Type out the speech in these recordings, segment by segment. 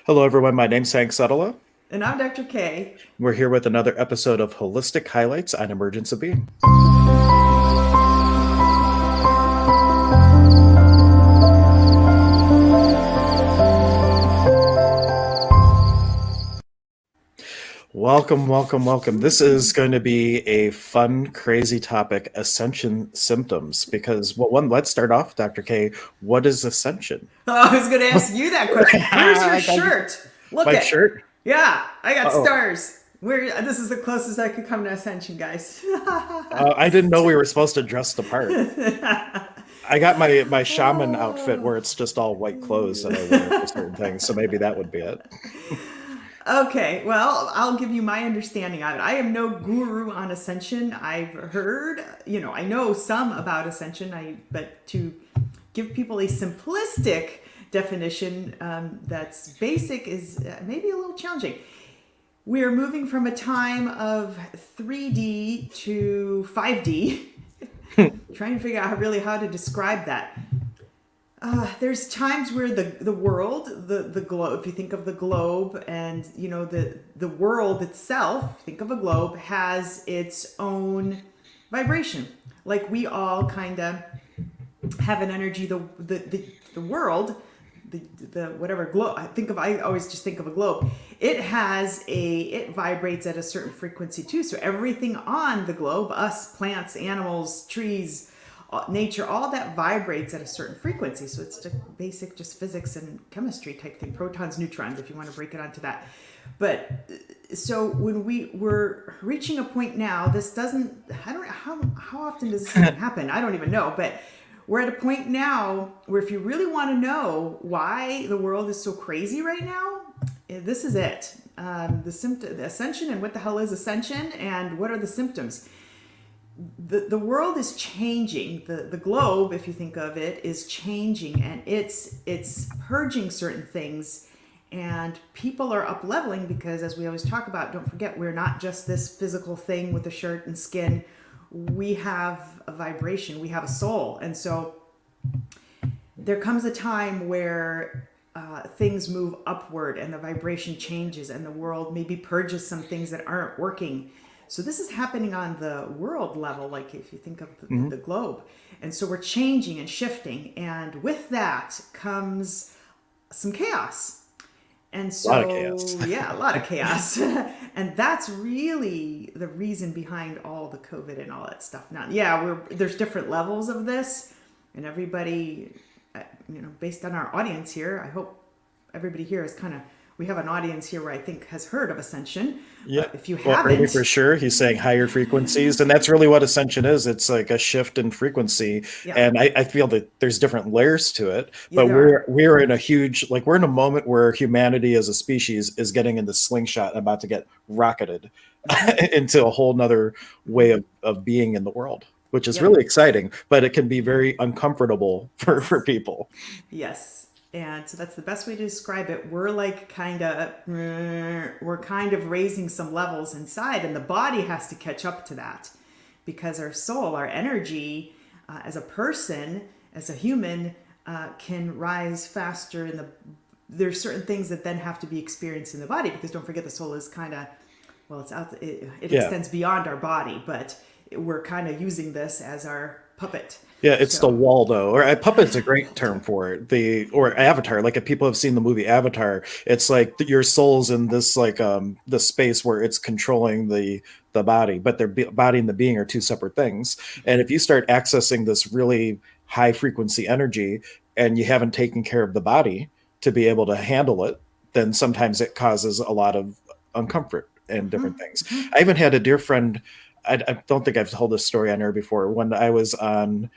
Hello, everyone. My name's Hank Setala. And I'm Dr. K. We're here with another episode of Holistic Highlights on Emergence of Being. Welcome, welcome, welcome. This is going to be a fun, crazy topic, ascension symptoms. Because let's start off, Dr. K. What is ascension? Oh, I was going to ask you that question. Where's your I got you. shirt? Look My it. shirt. Yeah, I got Oh, stars. This is the closest I could come to Ascension, guys. I didn't know we were supposed to dress the part. I got my shaman outfit where it's just all white clothes that I wear for certain things, so maybe that would be it. Okay, well, I'll give you my understanding of it. I am no guru on Ascension. I've heard, I know some about Ascension, but to give people a simplistic definition that's basic is maybe a little challenging. We are moving from a time of 3D to 5D. Trying to figure out really how to describe that. There's times where the world, the globe, if you think of the globe and the world itself, think of a globe, has its own vibration. Like we all kind of have an energy. The world, the whatever globe. I always just think of a globe. It vibrates at a certain frequency too. So everything on the globe, us, plants, animals, trees, nature, all that vibrates at a certain frequency. So it's just basic, just physics and chemistry type thing. Protons, neutrons, if you want to break it onto that. But so when we're reaching a point now, this doesn't. I don't know how often does this even happen. I don't even know, but we're at a point now where if you really want to know why the world is so crazy right now, this is it. The ascension, and what the hell is ascension, and what are the symptoms? The world is changing. The globe, if you think of it, is changing, and it's purging certain things, and people are up leveling because, as we always talk about, don't forget, we're not just this physical thing with a shirt and skin. We have a vibration, we have a soul. And so there comes a time where things move upward and the vibration changes and the world maybe purges some things that aren't working. So this is happening on the world level, like if you think of Mhm. the globe. And so we're changing and shifting. And with that comes some chaos. And A lot of chaos. so, yeah, a lot of chaos. And that's really the reason behind all the COVID and all that stuff. Now, yeah, there's different levels of this, and everybody, based on our audience here, I hope everybody here is we have an audience here where I think has heard of Ascension. Yeah. But if you Well, early for haven't, sure. He's saying higher frequencies, and that's really what ascension is. It's like a shift in frequency, yeah, and I feel that there's different layers to it. yeah, But there are. we're in a huge, like, we're in a moment where humanity as a species is getting in the slingshot and about to get rocketed into a whole nother way of being in the world, which is Yep. really exciting. But it can be very uncomfortable for Yes. people. Yes. And so that's the best way to describe it. We're kind of raising some levels inside, and the body has to catch up to that because our soul, our energy, as a person, as a human, can rise faster. There's certain things that then have to be experienced in the body because don't forget the soul is kind of, well, it Yeah. extends beyond our body, but we're kind of using this as our puppet. Yeah, it's the So Waldo, or puppet's a great term for it. The or Avatar, like if people have seen the movie Avatar, it's like your soul's in this like the space where it's controlling the body, but body and the being are two separate things. And if you start accessing this really high frequency energy and you haven't taken care of the body to be able to handle it, then sometimes it causes a lot of uncomfort and different things. I even had a dear friend. I don't think I've told this story on air before. When I was on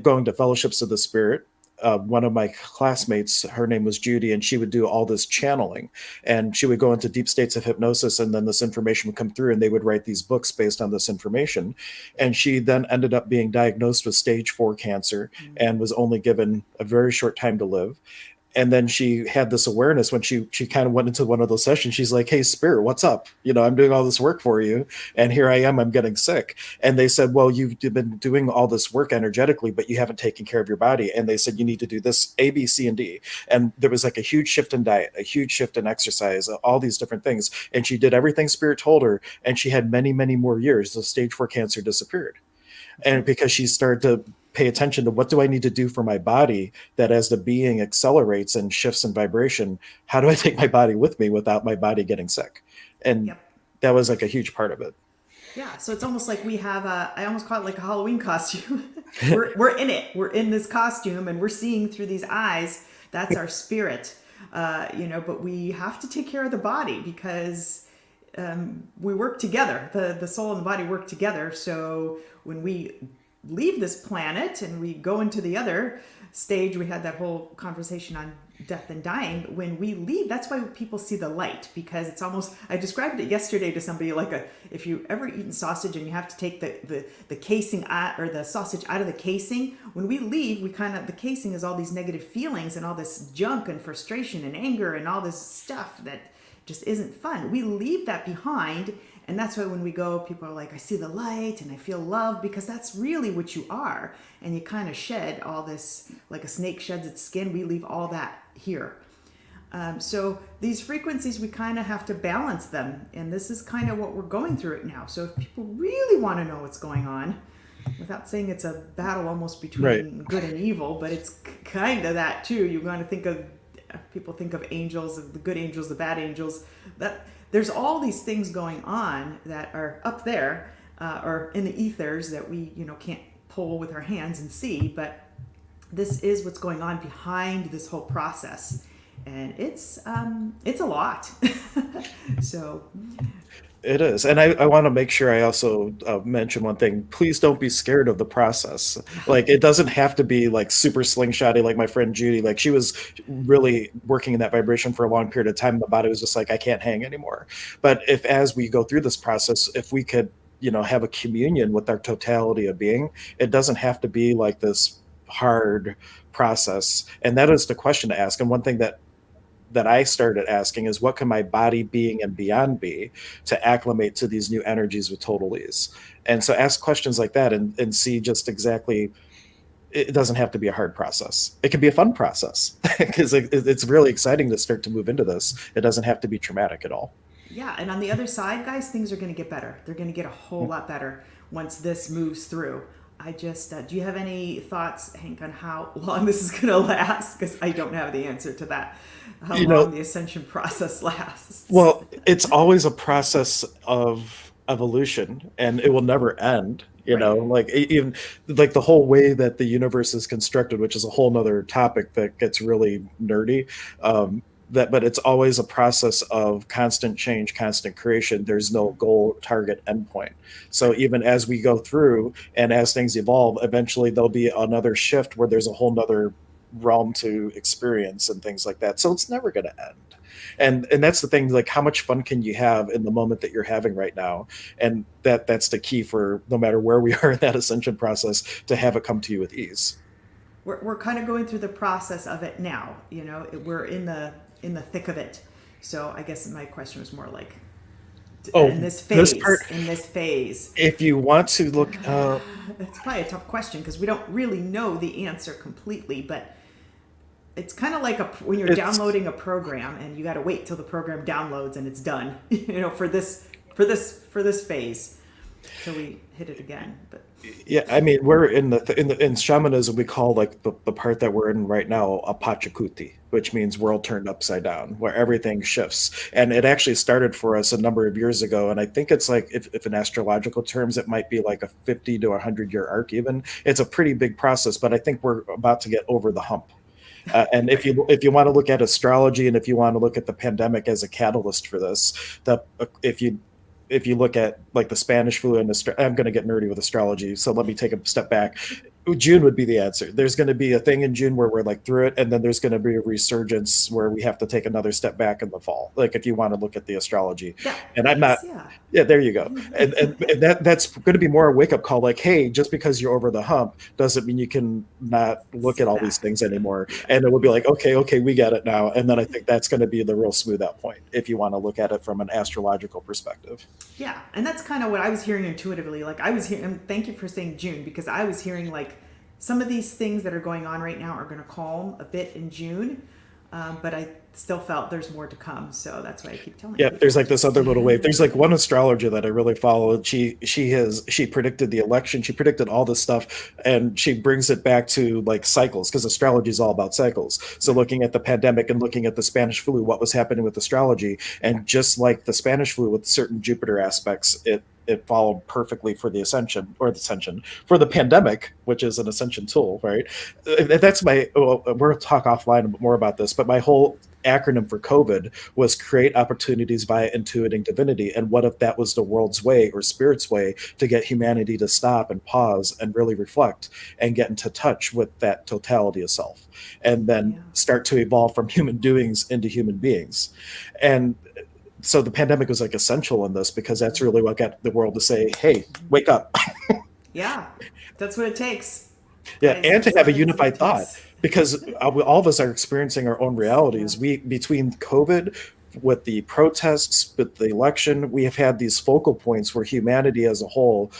going to Fellowships of the Spirit, one of my classmates, her name was Judy, and she would do all this channeling. And she would go into deep states of hypnosis, and then this information would come through, and they would write these books based on this information. And she then ended up being diagnosed with stage 4 cancer and was only given a very short time to live. And then she had this awareness when she kind of went into one of those sessions. She's like, "Hey, spirit, what's up? I'm doing all this work for you, and here I am, I'm getting sick." And they said, "Well, you've been doing all this work energetically, but you haven't taken care of your body." And they said, "You need to do this A, B, C, and D." And there was like a huge shift in diet, a huge shift in exercise, all these different things. And she did everything spirit told her, and she had many, many more years. The stage 4 cancer disappeared. And because she started to pay attention to, what do I need to do for my body, that as the being accelerates and shifts in vibration, how do I take my body with me without my body getting sick? And Yep. that was like a huge part of it. Yeah, so it's almost like we have I almost call it like a Halloween costume. We're in it. We're in this costume and we're seeing through these eyes. That's our spirit. But we have to take care of the body because we work together. The soul and the body work together. So when we leave this planet and we go into the other stage, we had that whole conversation on death and dying. When we leave, that's why people see the light, because it's almost, I described it yesterday to somebody like if you ever eaten sausage and you have to take the casing out, or the sausage out of the casing, when we leave, we kind of, the casing is all these negative feelings and all this junk and frustration and anger and all this stuff that just isn't fun. We leave that behind. And that's why when we go, people are like, I see the light and I feel love, because that's really what you are. And you kind of shed all this, like a snake sheds its skin. We leave all that here. So these frequencies, we kind of have to balance them. And this is kind of what we're going through it now. So if people really want to know what's going on, without saying it's a battle almost between Right. good and evil, but it's kind of that too. You're going to think of, people think of angels, the good angels, the bad angels. That there's all these things going on that are up there, or in the ethers that we can't pull with our hands and see, but this is what's going on behind this whole process, and it's a lot. So It is. And I want to make sure I also mention one thing. Please don't be scared of the process. Like, it doesn't have to be like super slingshotty like my friend Judy. Like, she was really working in that vibration for a long period of time. The body was just like, I can't hang anymore. But if, as we go through this process, if we could, have a communion with our totality of being, it doesn't have to be like this hard process. And that is the question to ask. And one thing that I started asking is, what can my body, being, and beyond be to acclimate to these new energies with total ease? And so ask questions like that, and see just exactly, it doesn't have to be a hard process. It can be a fun process because it's really exciting to start to move into this. It doesn't have to be traumatic at all. yeah, and on the other side, guys, things are going to get better. They're going to get a whole lot better once this moves through. I just, do you have any thoughts, Hank, on how long this is going to last? Because I don't have the answer to that. How You long know, the ascension process lasts. well, it's always a process of evolution, and it will never end. Right. Like, even like the whole way that the universe is constructed, which is a whole nother topic that gets really nerdy. But it's always a process of constant change, constant creation. There's no goal, target, endpoint. So Right. even as we go through and as things evolve, eventually there'll be another shift where there's a whole nother realm to experience and things like that. So it's never going to end. And that's the thing, like, how much fun can you have in the moment that you're having right now? And that's the key for no matter where we are in that ascension process, to have it come to you with ease. We're kind of going through the process of it now. We're in the thick of it. So I guess my question was more like, Oh, this part, in this phase. if you want to look, It's probably a tough question because we don't really know the answer completely, but it's kind of like when you're it's downloading a program and you got to wait till the program downloads and it's done. For this phase, till we hit it again. But yeah, I mean, we're in shamanism, we call like the part that we're in right now a pachakuti, which means world turned upside down, where everything shifts. And it actually started for us a number of years ago. And I think it's like, if in astrological terms, it might be like a 50 to 100-year arc even. It's a pretty big process, but I think we're about to get over the hump. And if right. you want to look at astrology, and if you want to look at the pandemic as a catalyst for this, that if you look at like the Spanish flu, and I'm going to get nerdy with astrology, so let me take a step back. June would be the answer. There's going to be a thing in June where we're like through it, and then there's going to be a resurgence where we have to take another step back in the fall. Like if you want to look at the astrology, Yeah, and I'm not. please, yeah. Yeah, there you go. And that's going to be more a wake up call. Like, hey, just because you're over the hump doesn't mean you can not look at Sit all these back. things anymore. Yeah. And it will be like, okay, we get it now. And then I think that's going to be the real smooth out point if you want to look at it from an astrological perspective. Yeah, and that's kind of what I was hearing intuitively. Like I was hearing, and thank you for saying June, because I was hearing like some of these things that are going on right now are going to calm a bit in June, but I still felt there's more to come. So that's why I keep telling Yeah, people there's like this just other little wave. There's like one astrologer that I really follow. She predicted the election. She predicted all this stuff, and she brings it back to like cycles because astrology is all about cycles. So right. looking at the pandemic and looking at the Spanish flu, what was happening with astrology, and just like the Spanish flu with certain Jupiter aspects, it followed perfectly for the ascension or the ascension for the pandemic, which is an ascension tool, right? That's my. Well, we'll talk offline more about this, but my whole acronym for COVID was create opportunities via intuiting divinity. And what if that was the world's way or spirit's way to get humanity to stop and pause and really reflect and get into touch with that totality of self and then Yeah. start to evolve from human doings into human beings. And so the pandemic was like essential in this because that's really what got the world to say, hey, wake up. Yeah, that's what it takes, Yeah, guys. and to have a That is what it unified thought takes. because all of us are experiencing our own Yeah. realities. We between COVID, with the protests, with the election, we have had these focal points where humanity as a whole,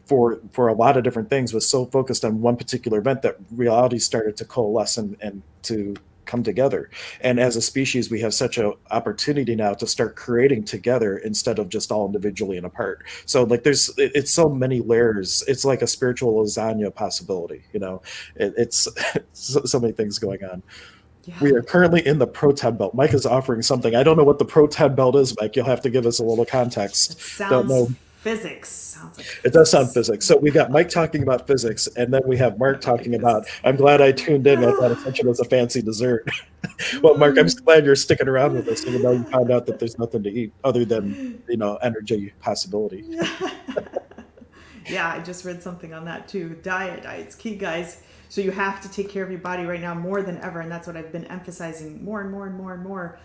for a lot of different things, was so focused on one particular event that reality started to coalesce and to come together. And as a species, we have such an opportunity now to start creating together instead of just all individually and apart. So like it's so many layers. It's like a spiritual lasagna possibility, it's so many things going on. We Yeah. are currently in the Proton Belt. Mike is offering something. I don't know what the Proton Belt is, Mike. You'll have to give us a little context. It Don't sounds know. physics. Sounds like It does sound physics. physics. So we got Mike talking about physics, and then we have Mark Okay, talking about. physics. I'm glad I tuned in. I thought Ascension was a fancy dessert. Well, Mark, I'm just glad you're sticking around with us, even though you found out that there's nothing to eat other than energy possibility. Yeah, I just read something on that too. Diet's key, guys. So you have to take care of your body right now more than ever, and that's what I've been emphasizing more and more and more and more.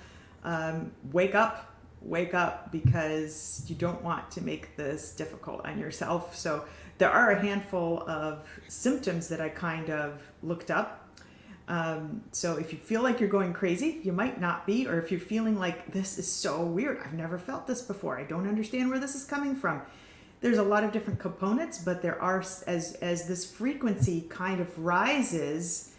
Wake up, because you don't want to make this difficult on yourself. So there are a handful of symptoms that I kind of looked up. So if you feel like you're going crazy, you might not be, or if you're feeling like this is so weird, I've never felt this before, I don't understand where this is coming from. There's a lot of different components, but there are, as this frequency kind of rises,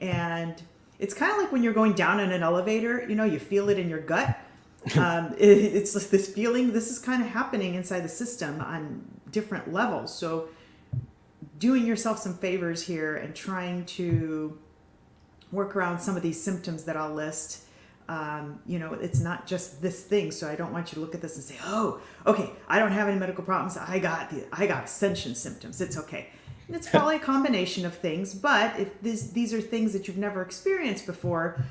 and it's kind of like when you're going down in an elevator, you feel it in your gut. It's like this feeling. This is kind of happening inside the system on different levels. So doing yourself some favors here and trying to work around some of these symptoms that I'll list. It's not just this thing. So I don't want you to look at this and say, "Oh, okay, I don't have any medical problems. I got Ascension symptoms. It's okay." And it's probably a combination of things. But if these are things that you've never experienced before,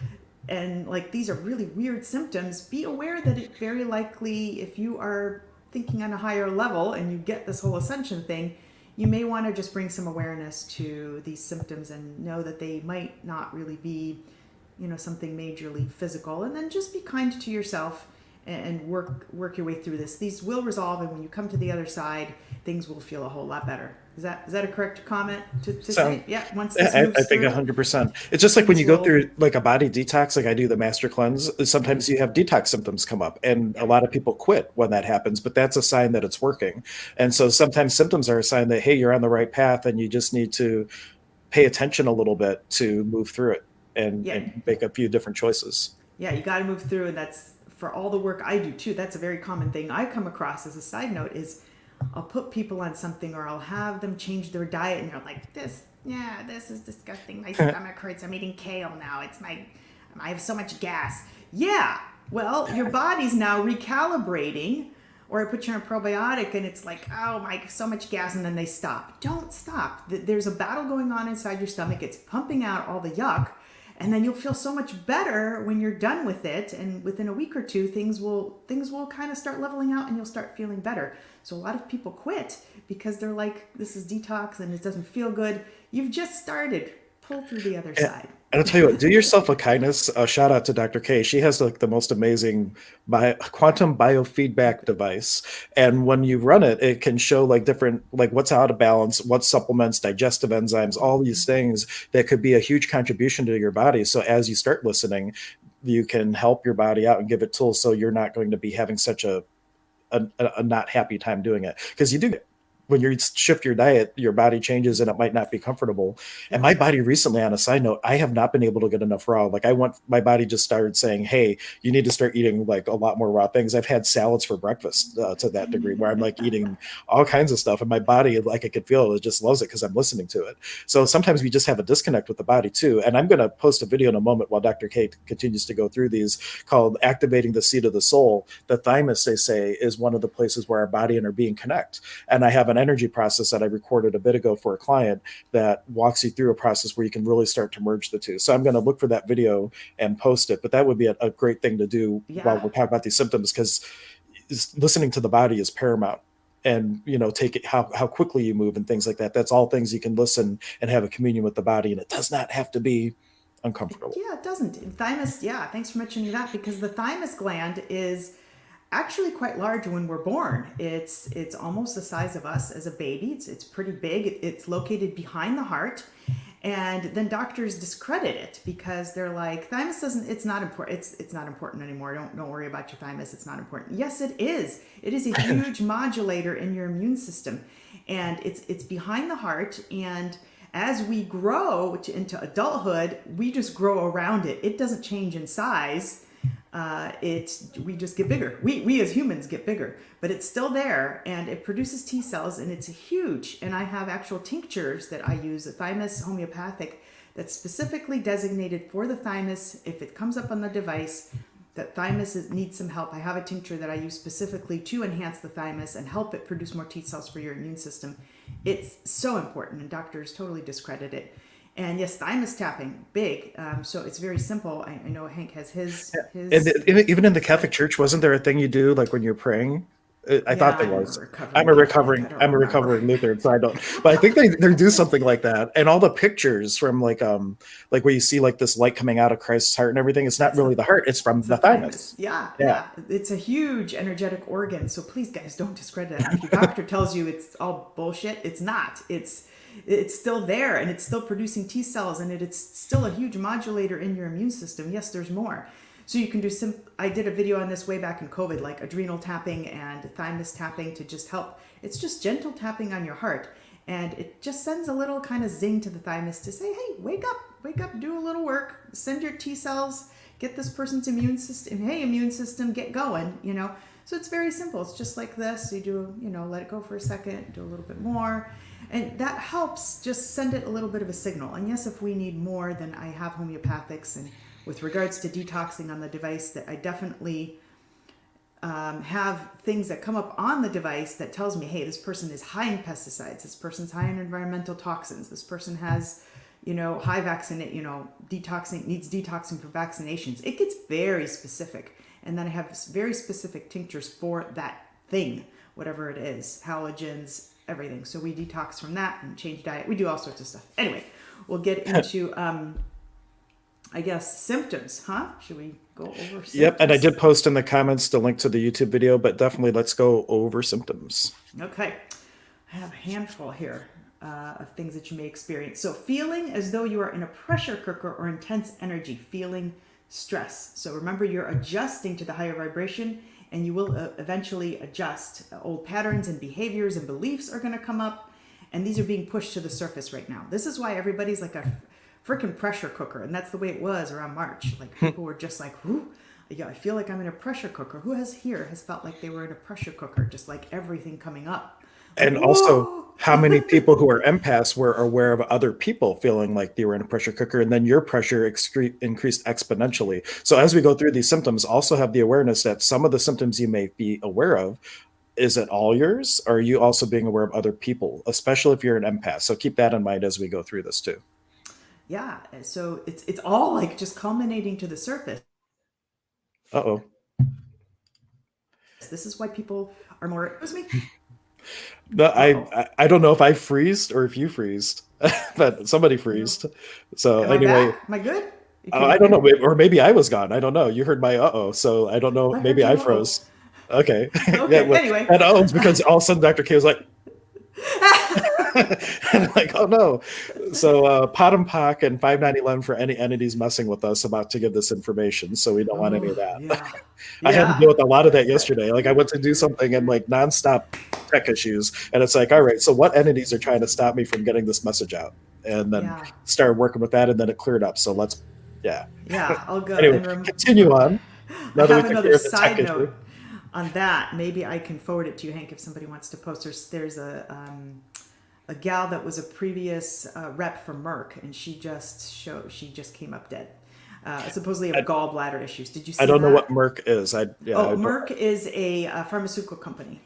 and like these are really weird symptoms, be aware that it very likely, if you are thinking on a higher level and you get this whole Ascension thing, you may want to just bring some awareness to these symptoms and know that they might not really be something majorly physical, and then just be kind to yourself and work your way through this. These will resolve, and when you come to the other side, things will feel a whole lot better. Is that a correct comment to So say? Yeah, once this I moves think through, 100%. It's just like when things you go will. through like a body detox, like I do the master cleanse, sometimes you have detox symptoms come up and a Yep. lot of people quit when that happens, but that's a sign that it's working. And so sometimes symptoms are a sign that, hey, you're on the right path and you just need to pay attention a little bit to move through it Yeah, and make a few different choices. yeah, you got to move through, and that's for all the work I do too. That's a very common thing I come across as a side note is I'll put people on something, or I'll have them change their diet, and they're like, this is disgusting. My stomach hurts. I'm eating kale now. I have so much gas. Yeah, well, your body's now recalibrating. Or I put you on a probiotic and it's like, oh my, so much gas, and then they stop. Don't stop. There's a battle going on inside your stomach. It's pumping out all the yuck. and then you'll feel so much better when you're done with it, and within a week or two things will kind of start leveling out and you'll start feeling better. So a lot of people quit because they're like, this is detox and it doesn't feel good. You've just started. Pull through the other And side. I'll tell you what, do yourself a kindness. Shout out to Dr. K. She has like the most amazing quantum biofeedback device. And when you run it, it can show like different, like what's out of balance, what supplements, digestive enzymes, all these things that could be a huge contribution to your body. So as you start listening, you can help your body out and give it tools so you're not going to be having such a not happy time doing it, because you do, when you shift your diet, your body changes and it might not be comfortable. And my body recently, on a side note, I have not been able to get enough raw. Like my body just started saying, hey, you need to start eating like a lot more raw things. I've had salads for breakfast to that degree where I'm like eating all kinds of stuff, and my body, like I could feel it just loves it because I'm listening to it. So sometimes we just have a disconnect with the body too. And I'm going to post a video in a moment while Dr. Kate continues to go through these, called Activating the Seat of the Soul. The thymus, they say, is one of the places where our body and our being connect. And I have an energy process that I recorded a bit ago for a client that walks you through a process where you can really start to merge the two. So I'm going to look for that video and post it. But that would be a great thing to do while Yeah. we're talking about these symptoms, because listening to the body is paramount. And take it how quickly you move and things like that. That's all things you can listen and have a communion with the body, and it does not have to be uncomfortable. Yeah, it doesn't. Thymus, yeah, thanks for mentioning that, because the thymus gland is actually quite large when we're born. It's almost the size of us as a baby. It's pretty big. It's located behind the heart. And then doctors discredit it because they're like, thymus doesn't, it's not important. It's not important anymore. Don't worry about your thymus. It's not important. Yes, it is. It is a huge modulator in your immune system. And it's behind the heart, and as we grow into adulthood, we just grow around it. It doesn't change in size. We just get bigger. We as humans get bigger, but it's still there, and it produces T cells, and it's huge. And I have actual tinctures that I use, a thymus homeopathic, that's specifically designated for the thymus. If it comes up on the device that thymus needs some help, I have a tincture that I use specifically to enhance the thymus and help it produce more T cells for your immune system. It's so important, and doctors totally discredit it. And yes, thymus tapping, big. So it's very simple. I know Hank has his. And even in the Catholic Church, wasn't there a thing you do like when you're praying? I Yeah, thought there I'm a was. recovering Catholic. I don't I'm a remember. recovering Lutheran, so I don't. But I think they do something like that. And all the pictures from like where you see like this light coming out of Christ's heart and everything. It's not That's really the the heart; it's from It's the the thymus. thymus. Yeah, Yeah. yeah. It's a huge energetic organ. So please, guys, don't discredit it. If your doctor tells you it's all bullshit, it's not. It's still there, and it's still producing T cells, and it's still a huge modulator in your immune system. Yes, there's more. So you can do I did a video on this way back in COVID, like adrenal tapping and thymus tapping to just help. It's just gentle tapping on your heart, and it just sends a little kind of zing to the thymus to say, hey, wake up, do a little work, send your T cells, get this person's immune system, hey, immune system, get going. So it's very simple. It's just like this. You do, let it go for a second, do a little bit more. And that helps just send it a little bit of a signal. And yes, if we need more, then I have homeopathics. And with regards to detoxing on the device, that I definitely have things that come up on the device that tells me, hey, this person is high in pesticides. This person's high in environmental toxins. This person has, high vaccinate, detoxing, needs detoxing for vaccinations. It gets very specific. And then I have very specific tinctures for that thing, whatever it is, halogens, everything. So we detox from that and change diet. We do all sorts of stuff. Anyway, we'll get into, I guess, symptoms, huh? Should we go over symptoms? Yep. And I did post in the comments the link to the YouTube video, but definitely let's go over symptoms. Okay. I have a handful here of things that you may experience. So feeling as though you are in a pressure cooker or intense energy, feeling stress. So remember, you're adjusting to the higher vibration, and you will eventually adjust. Old patterns and behaviors and beliefs are going to come up, and these are being pushed to the surface right now. This is why everybody's like a freaking pressure cooker, and that's the way it was around March. Like people were just like, "Whoo, yeah, I feel like I'm in a pressure cooker." Who has felt like they were in a pressure cooker, just like everything coming up? And Like, also, whoa! how many people who are empaths were aware of other people feeling like they were in a pressure cooker, and then your pressure increased exponentially. So as we go through these symptoms, also have the awareness that some of the symptoms you may be aware of, is it all yours? Or are you also being aware of other people, especially if you're an empath? So keep that in mind as we go through this too. Yeah, so it's all like just culminating to the surface. Uh-oh. This is why people are more. Excuse me. No, Uh oh. I don't know if I freezed or if you freezed, but somebody I don't. freezed. So Am I anyway, back? Am I good? Can you I hear don't know, me? or maybe I was gone. I don't know. You heard my uh-oh, so I don't know. I heard Maybe I you. Uh oh. froze. Okay. Yeah, Okay. well, Anyway. that uh-oh is because all of a sudden Dr. K was like, and I'm like, oh no. So Pot Pock and 5911 for any entities messing with us about to give this information. So we don't want any Oh of that. yeah. I had to deal Yeah. with a lot of that yesterday. Like I went to do something and like nonstop tech issues. And it's like, all right, so what entities are trying to stop me from getting this message out? And then Yeah. started working with that and then it cleared up. So yeah. Yeah. I'll go Anyway, and continue on. I Now that we have took another care of the tech side issue. note on that. Maybe I can forward it to you, Hank, if somebody wants to post. There's a gal that was a previous rep for Merck, and she just came up dead. Supposedly of I, gallbladder issues. Did you I see don't know what that? Merck is. Oh, I don't. Merck is a pharmaceutical company.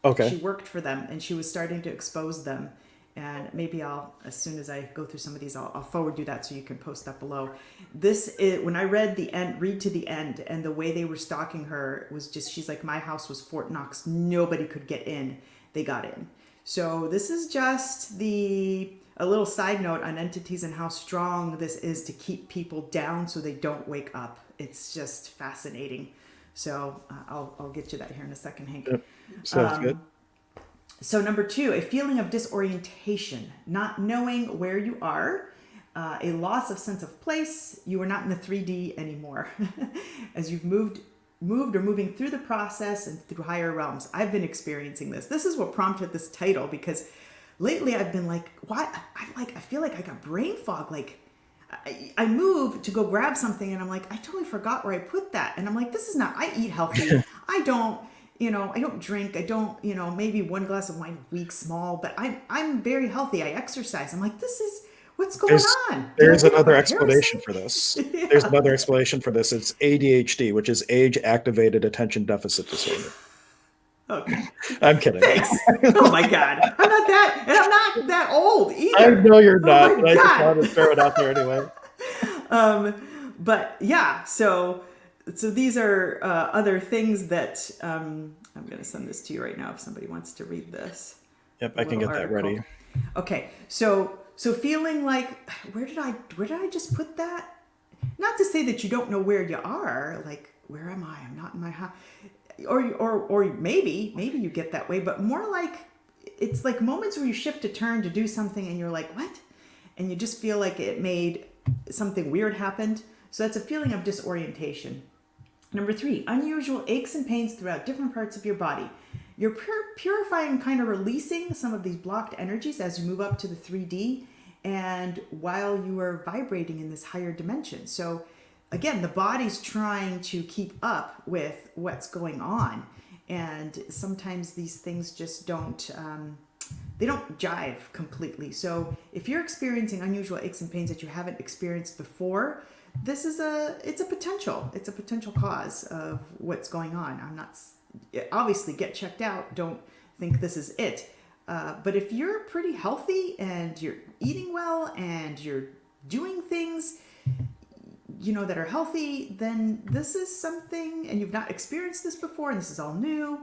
Okay. She worked for them, and she was starting to expose them. And maybe I'll, as soon as I go through some of these, I'll forward you that so you can post that below. This is when I read to the end, and the way they were stalking her was just, she's like, my house was Fort Knox. Nobody could get in. They got in. So this is just a little side note on entities and how strong this is to keep people down so they don't wake up. It's just fascinating. So I'll get you that here in a second, Hank. Yep. Sounds good. So number two, a feeling of disorientation, not knowing where you are, a loss of sense of place. You are not in the 3D anymore, as you've moved or moving through the process and through higher realms. I've been experiencing this. This is what prompted this title, because lately I've been like, what? I feel like I got brain fog. Like I move to go grab something and I'm like, I totally forgot where I put that. And I'm like, this is not, I eat healthy. I don't, I don't drink. I don't, maybe one glass of wine a week, small, but I'm very healthy. I exercise. I'm like, this is what's going There's on. Did I there's pick up another a explanation parasite? for this. There's Yeah. another explanation for this. It's ADHD, which is age activated attention deficit disorder. Okay. I'm kidding. Thanks. Oh my God. I'm not that old I either. know you're Oh not, my but I just God. wanted to throw it out there anyway. But yeah, so these are other things that I'm going to send this to you right now if somebody wants to read this. Yep, A I can little get that ready. article. Okay, so feeling like where did I just put that? Not to say that you don't know where you are, like where am I? I'm not in my house, or maybe you get that way, but more like it's like moments where you shift a turn to do something and you're like what, and you just feel like it made something weird happened. So that's a feeling of disorientation. Number three, unusual aches and pains throughout different parts of your body. You're purifying, kind of releasing some of these blocked energies as you move up to the 3D and while you are vibrating in this higher dimension. So, again, the body's trying to keep up with what's going on. And sometimes these things just they don't jive completely. So if you're experiencing unusual aches and pains that you haven't experienced before, this is it's a potential cause of what's going on. I'm not, obviously get checked out. Don't think this is it. But if you're pretty healthy and you're eating well and you're doing things, that are healthy, then this is something, and you've not experienced this before, and this is all new.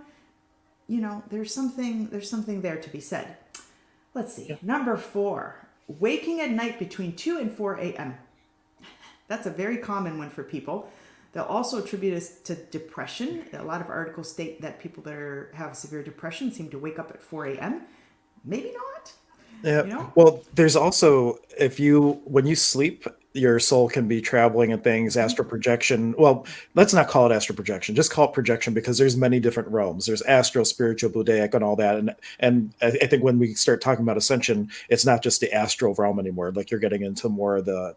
There's something there to be said. Let's see. Yeah. Number four, waking at night between 2 and 4 a.m. That's a very common one for people. They'll also attribute this to depression. A lot of articles state that people that have severe depression seem to wake up at 4 a.m. Maybe not. Yeah. Well, there's also when you sleep, your soul can be traveling and things, astral projection. Well, let's not call it astral projection. Just call it projection because there's many different realms. There's astral, spiritual, Budaic, and all that. And I think when we start talking about ascension, it's not just the astral realm anymore. Like you're getting into more of the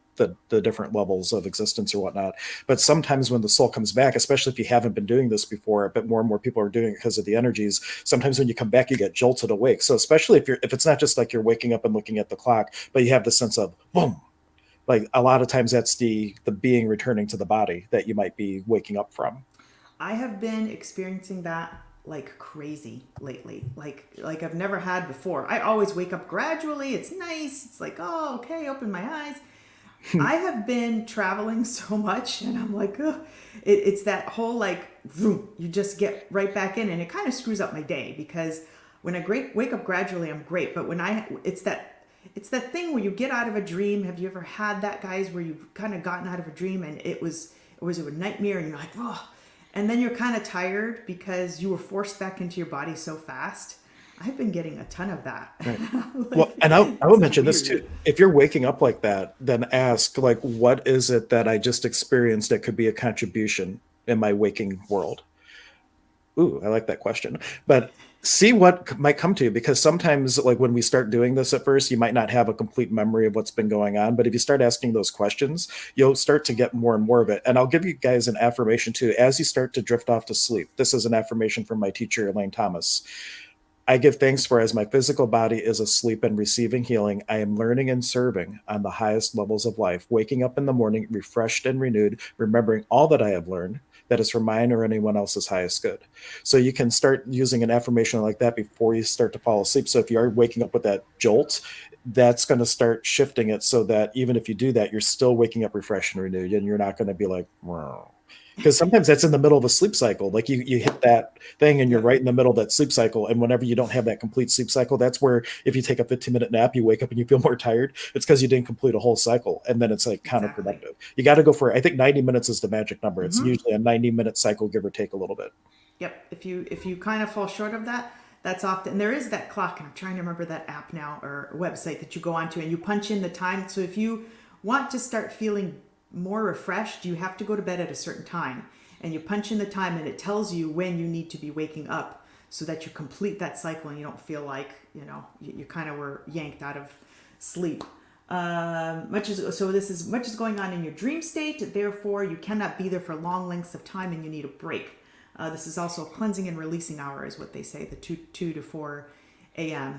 different levels of existence or whatnot. But sometimes when the soul comes back, especially if you haven't been doing this before, but more and more people are doing it because of the energies. Sometimes when you come back, you get jolted awake. So especially if it's not just like you're waking up and looking at the clock, but you have the sense of boom. Like a lot of times that's the being returning to the body that you might be waking up from. I have been experiencing that like crazy lately. Like I've never had before. I always wake up gradually. It's nice. It's like, oh, okay, open my eyes. I have been traveling so much, and I'm like, ugh. It's that whole like, vroom, you just get right back in, and it kind of screws up my day because when I wake up gradually, I'm great. But when it's that thing where you get out of a dream. Have you ever had that, guys, where you've kind of gotten out of a dream and it was a nightmare, and you're like, oh, and then you're kind of tired because you were forced back into your body so fast. I've been getting a ton of that. Right. Well, Like, and I will it's mention this weird. too. If you're waking up like that, then ask, like, what is it that I just experienced that could be a contribution in my waking world? Ooh, I like that question. But see what might come to you, because sometimes, like when we start doing this at first, you might not have a complete memory of what's been going on. But if you start asking those questions, you'll start to get more and more of it. And I'll give you guys an affirmation too. As you start to drift off to sleep, this is an affirmation from my teacher, Elaine Thomas. I give thanks for as my physical body is asleep and receiving healing, I am learning and serving on the highest levels of life, waking up in the morning refreshed and renewed, remembering all that I have learned, that is for mine or anyone else's highest good. So you can start using an affirmation like that before you start to fall asleep. So if you are waking up with that jolt, that's going to start shifting it so that even if you do that, you're still waking up refreshed and renewed, and you're not going to be like, wow. Because sometimes that's in the middle of a sleep cycle. Like you hit that thing and you're Yep, right in the middle of that sleep cycle. And whenever you don't have that complete sleep cycle, that's where if you take a 15-minute nap, you wake up and you feel more tired. It's because you didn't complete a whole cycle. And then it's like exactly. counterproductive. You got to go for, I think 90 minutes is the magic number. It's Hmm. usually a 90-minute cycle, give or take a little bit. Yep. If you kind of fall short of that, that's often, and there is that clock, and I'm trying to remember that app now or website that you go onto and you punch in the time. So if you want to start feeling more refreshed, you have to go to bed at a certain time, and you punch in the time, and it tells you when you need to be waking up so that you complete that cycle and you don't feel like you kind of were yanked out of sleep. This is much is going on in your dream state. Therefore, you cannot be there for long lengths of time, and you need a break. This is also cleansing and releasing hour, is what they say, the 2 to 4 a.m.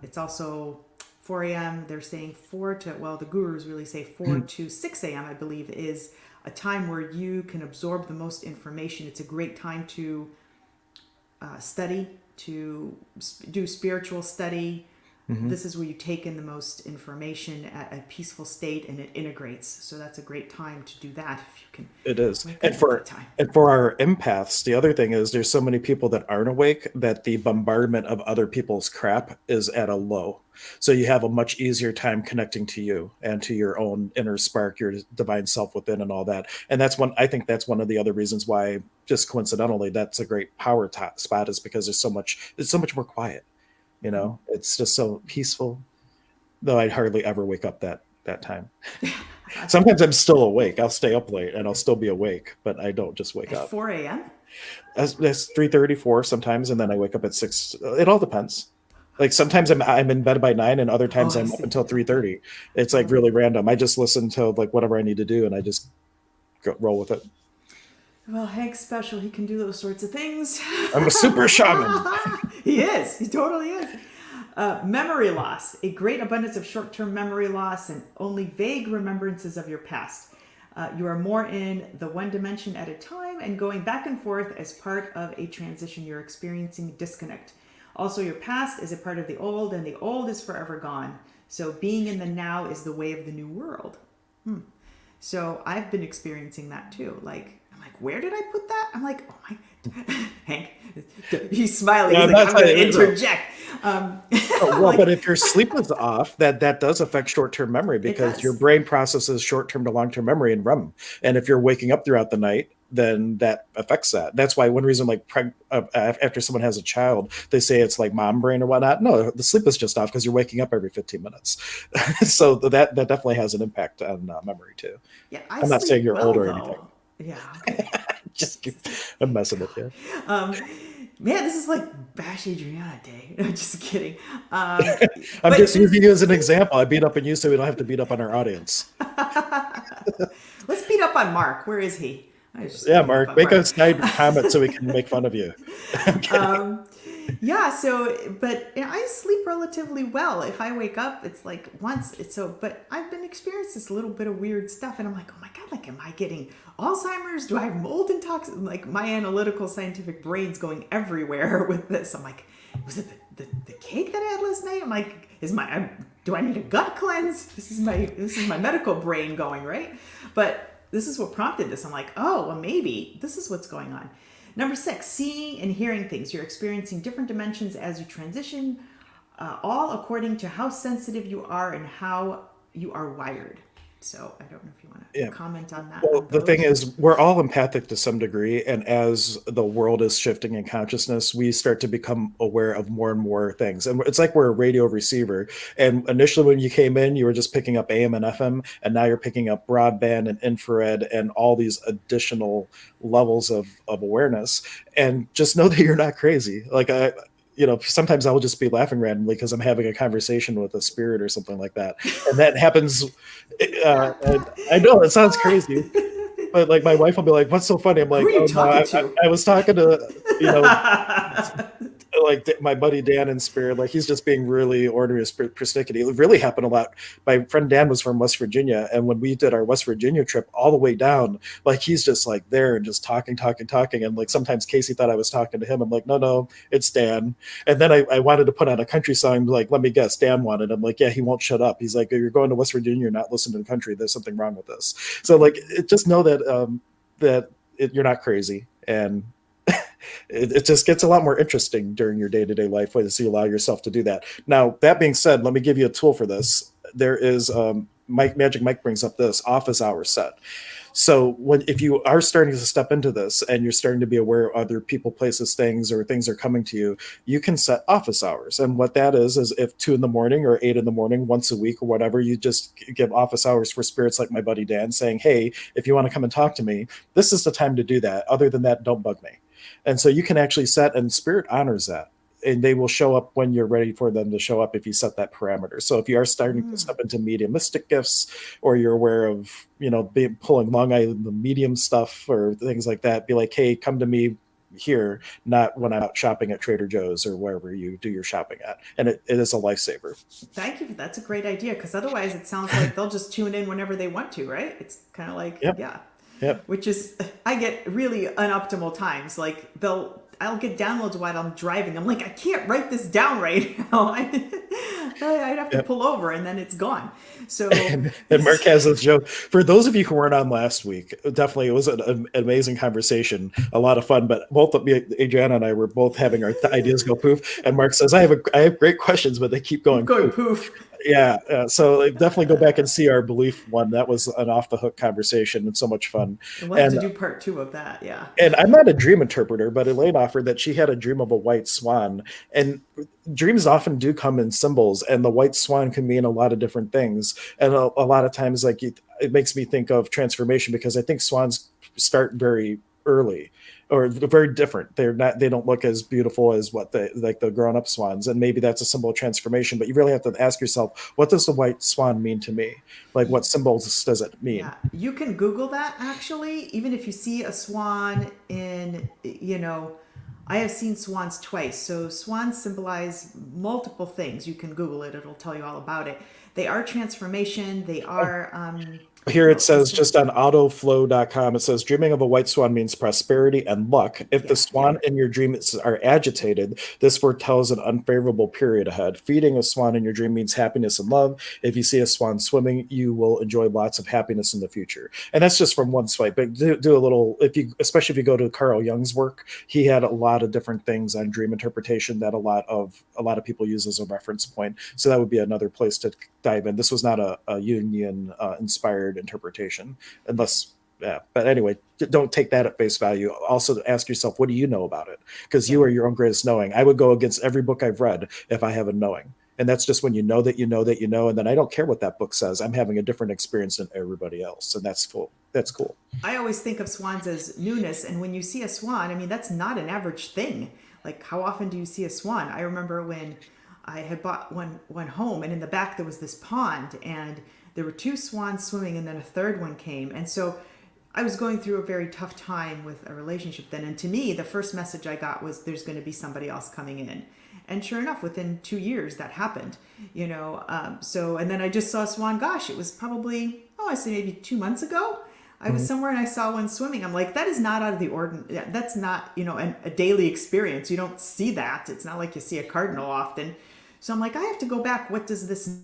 It's also 4 a.m. They're saying 4 to, well, the gurus really say 4 to 6 a.m., I believe, is a time where you can absorb the most information. It's a great time to study, to do spiritual study. Mm-hmm. This is where you take in the most information at a peaceful state and it integrates. So that's a great time to do that if you can It is. wake And up at that for time. our empaths, the other thing is there's so many people that aren't awake that the bombardment of other people's crap is at a low. So you have a much easier time connecting to you and to your own inner spark, your divine self within and all that. And that's one, I think that's one of the other reasons why, just coincidentally, that's a great power spot, is because it's so much more quiet. Mm-hmm. It's just so peaceful. Though I'd hardly ever wake up that time. At Sometimes I'm still awake. I'll stay up late and I'll still be awake, but I don't just wake up. 4 a.m.? That's 3:34 sometimes, and then I wake up at 6. It all depends. Like sometimes I'm in bed by 9, and other Oh, times I I'm up see. until 3:30. It's like Oh. really random. I just listen to like whatever I need to do, and I just roll with it. Well, Hank's special. He can do those sorts of things. I'm a super shaman. He is. He totally is. Memory loss. A great abundance of short term memory loss and only vague remembrances of your past. You are more in the one dimension at a time and going back and forth as part of a transition. You're experiencing disconnect. Also, your past is a part of the old, and the old is forever gone. So, being in the now is the way of the new world. So I've been experiencing that too. Like, I'm like, where did I put that? I'm like, oh my, Hank, he's smiling. Yeah, He's like, that's I'm going to it. interject. Oh, I'm well, but like, if your sleep is off, that does affect short-term memory, it because your does. brain processes short-term to long-term memory in REM. And if you're waking up throughout the night, then that affects that. That's why one reason, like after someone has a child, they say it's like mom brain or whatnot. No, the sleep is just off because you're waking up every 15 minutes. So that definitely has an impact on memory too. Yeah, I I'm not saying sleep you're old well or though. anything. Yeah, okay. Just I'm messing with you. Um, man, this is like Bash Adriana Day. No, just kidding. Um, I'm but just this, using you as an example. I beat up on you so we don't have to beat up on our audience. let's beat up on Mark. Where is he? I was just Yeah, beating up Mark, on make a Mark. snide comment so we can make fun of you. I'm kidding. Um, Yeah, so but I sleep relatively well. If I wake up, it's like once it's so but I've been experiencing this little bit of weird stuff and I'm like, "Oh my god, like am I getting Alzheimer's? Do I have mold intoxication?" Like my analytical scientific brain's going everywhere with this. I'm like, "Was it the cake that I had last night?" I'm like, do I need a gut cleanse? This is my medical brain going, right? But this is what prompted this. I'm like, "Oh, well maybe this is what's going on." Number 6, seeing and hearing things. You're experiencing different dimensions as you transition, all according to how sensitive you are and how you are wired. So I don't know if you want to Yeah. comment on that, Well, on the thing those. is, we're all empathic to some degree, and as the world is shifting in consciousness, we start to become aware of more and more things. And it's like we're a radio receiver. And initially, when you came in, you were just picking up AM and FM, and now you're picking up broadband and infrared and all these additional levels of awareness. And just know that you're not crazy. Sometimes I will just be laughing randomly because I'm having a conversation with a spirit or something like that, and that happens. And I know it sounds crazy, but like my wife will be like, "What's so funny?" I'm Who like, are you "Oh no, talking to? I was talking to you know like my buddy Dan in spirit, like he's just being really ornery, persnickety. It really happened a lot. My friend Dan was from West Virginia, and when we did our West Virginia trip, all the way down, like he's just like there and just talking, talking, talking, and like sometimes Casey thought I was talking to him. I'm like, no, no, it's Dan. And then I wanted to put on a country song, like, let me guess, Dan wanted. I'm like, yeah, he won't shut up. He's like, you're going to West Virginia, you're not listening to the country. There's something wrong with this. So like, just know that you're not crazy, and it just gets a lot more interesting during your day-to-day life as you allow yourself to do that. Now, that being said, let me give you a tool for this. There is Magic Mike brings up this office hours set. So if you are starting to step into this and you're starting to be aware of other people, places, things, or things are coming to you, you can set office hours. And what that is if 2 in the morning or 8 in the morning, once a week or whatever, you just give office hours for spirits like my buddy Dan saying, hey, if you want to come and talk to me, this is the time to do that. Other than that, don't bug me. And so you can actually set, and spirit honors that. And they will show up when you're ready for them to show up if you set that parameter. So if you are starting to step into mediumistic gifts, or you're aware of, pulling Long Island medium stuff or things like that, be like, hey, come to me here, not when I'm out shopping at Trader Joe's or wherever you do your shopping at. And it is a lifesaver. Thank you. That's a great idea because otherwise it sounds like they'll just tune in whenever they want to, right? It's kind of like, Yep. yeah. Yep. Which is, I get really unoptimal times. Like I'll get downloads while I'm driving. I'm like, I can't write this down right now. I'd have to Yep. pull over and then it's gone. So, And Mark has this joke. For those of you who weren't on last week, definitely it was an amazing conversation, a lot of fun. But both of me, Adriana and I, were both having our ideas go poof. And Mark says, "I have great questions, but they keep keep going going poof." poof. Yeah, so like, definitely go back and see our belief one. That was an off the hook conversation and so much fun. And we'll have to And do part 2 of that. Yeah. I'm not a dream interpreter, but Elaine offered that she had a dream of a white swan. And dreams often do come in symbols, and the white swan can mean a lot of different things. And a lot of times, like it makes me think of transformation, because I think swans start very early or very different. They don't look as beautiful as what the grown-up swans. And maybe that's a symbol of transformation, but you really have to ask yourself, what does the white swan mean to me? Like, what symbols does it mean? Yeah, you can Google that actually. Even if you see a swan I have seen swans twice. So swans symbolize multiple things. You can Google it; it'll tell you all about it. They are transformation. They are. Here it says, just on autoflow.com, it says dreaming of a white swan means prosperity and luck. If the Yeah. swan in your dream are agitated, this foretells an unfavorable period ahead. Feeding a swan in your dream means happiness and love. If you see a swan swimming, you will enjoy lots of happiness in the future. And that's just from one swipe. But do a little, especially if you go to Carl Jung's work, he had a lot of different things on dream interpretation that a lot of people use as a reference point. So that would be another place to dive in. This was not a Jungian inspired interpretation, unless yeah. But anyway, don't take that at face value. Also ask yourself, what do you know about it? Because Yeah. you are your own greatest knowing. I would go against every book I've read if I have a knowing. And that's just when you know that you know that you know. And then I don't care what that book says. I'm having a different experience than everybody else. And that's cool. That's cool. I always think of swans as newness, and when you see a swan, I mean that's not an average thing. Like how often do you see a swan? I remember when I had bought one home, and in the back there was this pond, and there were 2 swans swimming, and then a third one came, and so I was going through a very tough time with a relationship then. And to me, the first message I got was there's going to be somebody else coming in. And sure enough, within 2 years, that happened. And then I just saw swan. Gosh, it was probably, I say maybe 2 months ago. I was Mhm. somewhere and I saw one swimming. I'm like, that is not out of the ordinary. That's not, a daily experience. You don't see that. It's not like you see a cardinal often. So I'm like, I have to go back. What does this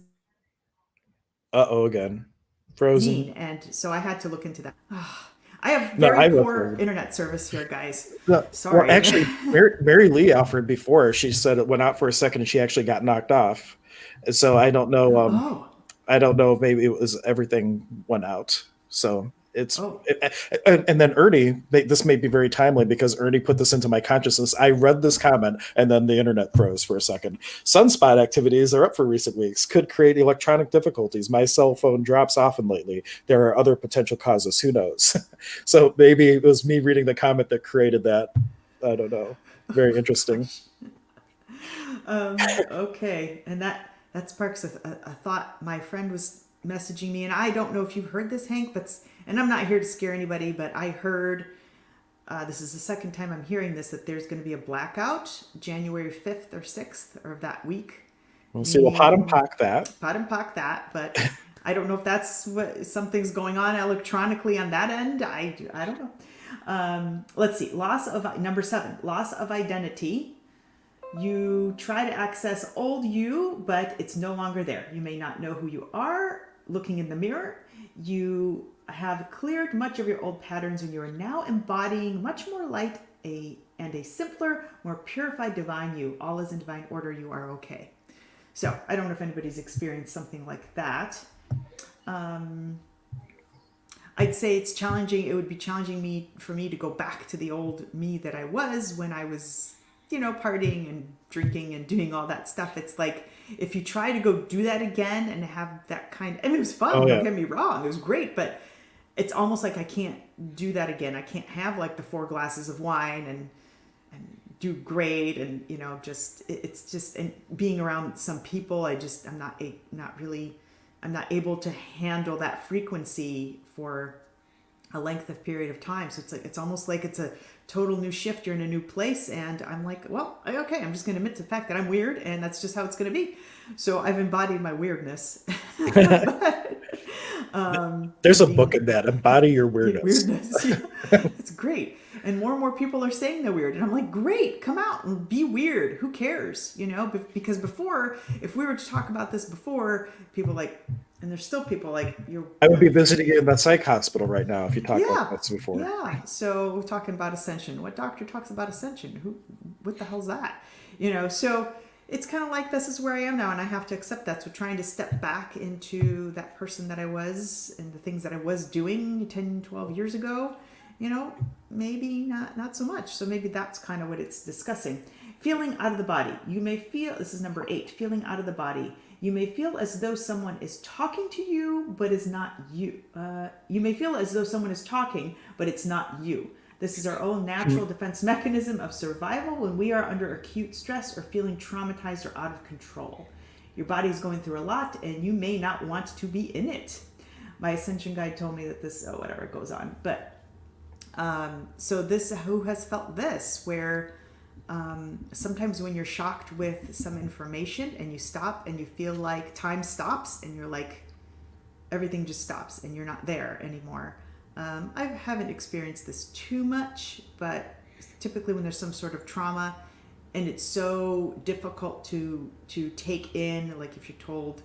Uh-oh, again. Frozen. mean? And so I had to look into that. I have No, very I was poor frozen. internet service here, guys. Well, Sorry. actually, Mary Lee offered before. She said it went out for a second and she actually got knocked off. So I don't know. Oh, I don't know if maybe it was everything went out. So oh, and then Ernie, this may be very timely because Ernie put this into my consciousness. I read this comment and then the internet froze for a second. Sunspot activities are up for recent weeks, could create electronic difficulties. My cell phone drops often lately. There are other potential causes. Who knows? So maybe it was me reading the comment that created that. I don't know. Very interesting. gosh. Okay. And that sparks a thought. My friend was messaging me, and I don't know if you've heard this, Hank, and I'm not here to scare anybody, but I heard, this is the second time I'm hearing this, that there's going to be a blackout January 5th or 6th or of that week, We'll see. We'll pot and meaning pock that. pot and pock that, but I don't know if that's what something's going on electronically on that end. I don't know. Let's see. Number 7, loss of identity. You try to access old you, but it's no longer there. You may not know who you are looking in the mirror. You have cleared much of your old patterns and you are now embodying much more light and a simpler, more purified divine you. All is in divine order. You are okay. So I don't know if anybody's experienced something like that. I'd say it's challenging. It would be challenging for me to go back to the old me that I was when I was, partying and drinking and doing all that stuff. It's like if you try to go do that again and have that and it was fun. Oh Don't yeah. get me wrong. It was great, but it's almost like I can't do that again. I can't have like the 4 glasses of wine and do great and it's just and being around some people. I'm not able to handle that frequency for a length of period of time. So it's almost like it's a total new shift. You're in a new place, and I'm like, well, okay, I'm just going to admit to the fact that I'm weird, and that's just how it's going to be. So I've embodied my weirdness. But, There's a being book in that. Embody your weirdness. weirdness, yeah, it's great. And more people are saying they're weird, and I'm like, great, come out and be weird. Who cares, Because before, if we were to talk about this before, people like, and there's still people like you're. I would be visiting you in the psych hospital right now if you talked like Yeah, this before. yeah. So we're talking about Ascension. What doctor talks about Ascension? What the hell's that? So it's kind of like this is where I am now, and I have to accept that. So trying to step back into that person that I was and the things that I was doing 10, 12 years ago, maybe not so much. So maybe that's kind of what it's discussing. Feeling out of the body. You may feel, this is number 8, feeling out of the body. You may feel as though someone is talking to you, but is not you. You may feel as though someone is talking, but it's not you. This is our own natural defense mechanism of survival when we are under acute stress or feeling traumatized or out of control. Your body is going through a lot, and you may not want to be in it. My Ascension guide told me that this, whatever, it goes on. But so who has felt this, where sometimes when you're shocked with some information and you stop and you feel like time stops and you're like, everything just stops and you're not there anymore. I haven't experienced this too much, but typically when there's some sort of trauma and it's so difficult to take in, like if you're told,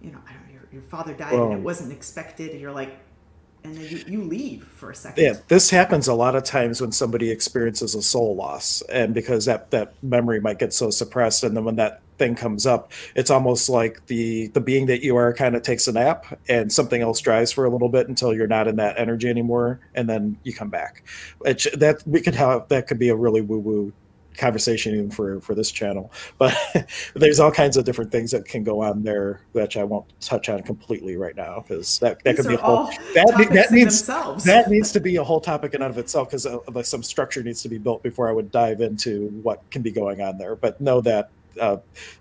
I don't know, your father died and it wasn't expected, and you're like, and then you leave for a second. Yeah, this happens a lot of times when somebody experiences a soul loss, and because that memory might get so suppressed, and then when that thing comes up, it's almost like the being that you are kind of takes a nap, and something else drives for a little bit until you're not in that energy anymore, and then you come back. That could be a really woo woo conversation even for this channel, but there's all kinds of different things that can go on there that I won't touch on completely right now, because that These could be are a whole all topics in themselves. that needs to be a whole topic in and of itself, because some structure needs to be built before I would dive into what can be going on there. But know that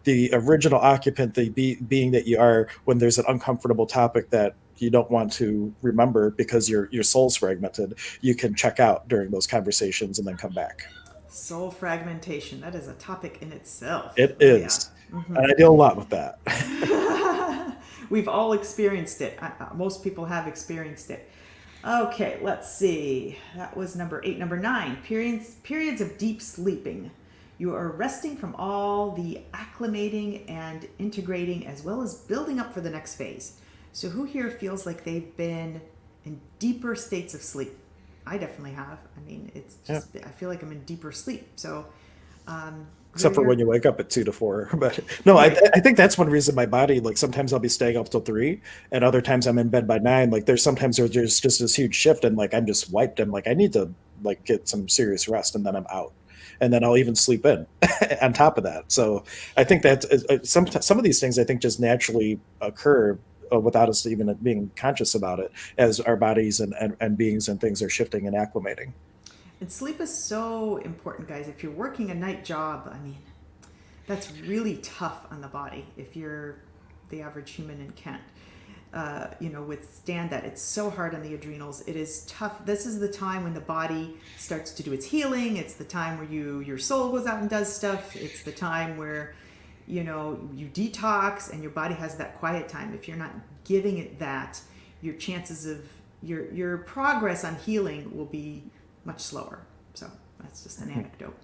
the original occupant, the being that you are, when there's an uncomfortable topic that you don't want to remember because your soul's fragmented, you can check out during those conversations and then come back. Soul fragmentation. That is a topic in itself. It Oh, yeah. is. And I deal a lot with that. We've all experienced it. Most people have experienced it. Okay, let's see. That was number 8. Number 9, periods of deep sleeping. You are resting from all the acclimating and integrating as well as building up for the next phase. So who here feels like they've been in deeper states of sleep? I definitely have. I mean, it's Yeah. just, I feel like I'm in deeper sleep. So, who Except for when here? you wake up at 2 to 4. But no, Right. I think that's one reason my body, like sometimes I'll be staying up till 3 and other times I'm in bed by 9. Like there's just this huge shift and like I'm just wiped. I'm like, I need to like get some serious rest and then I'm out. And then I'll even sleep in on top of that. So I think that some of these things I think just naturally occur without us even being conscious about it as our bodies and beings and things are shifting and acclimating. And sleep is so important, guys. If you're working a night job, I mean, that's really tough on the body if you're the average human and can't withstand that. It's so hard on the adrenals. It is tough. This is the time when the body starts to do its healing. It's the time where your soul goes out and does stuff. It's the time where you detox and your body has that quiet time. If you're not giving it that, your chances of your progress on healing will be much slower. So that's just an anecdote.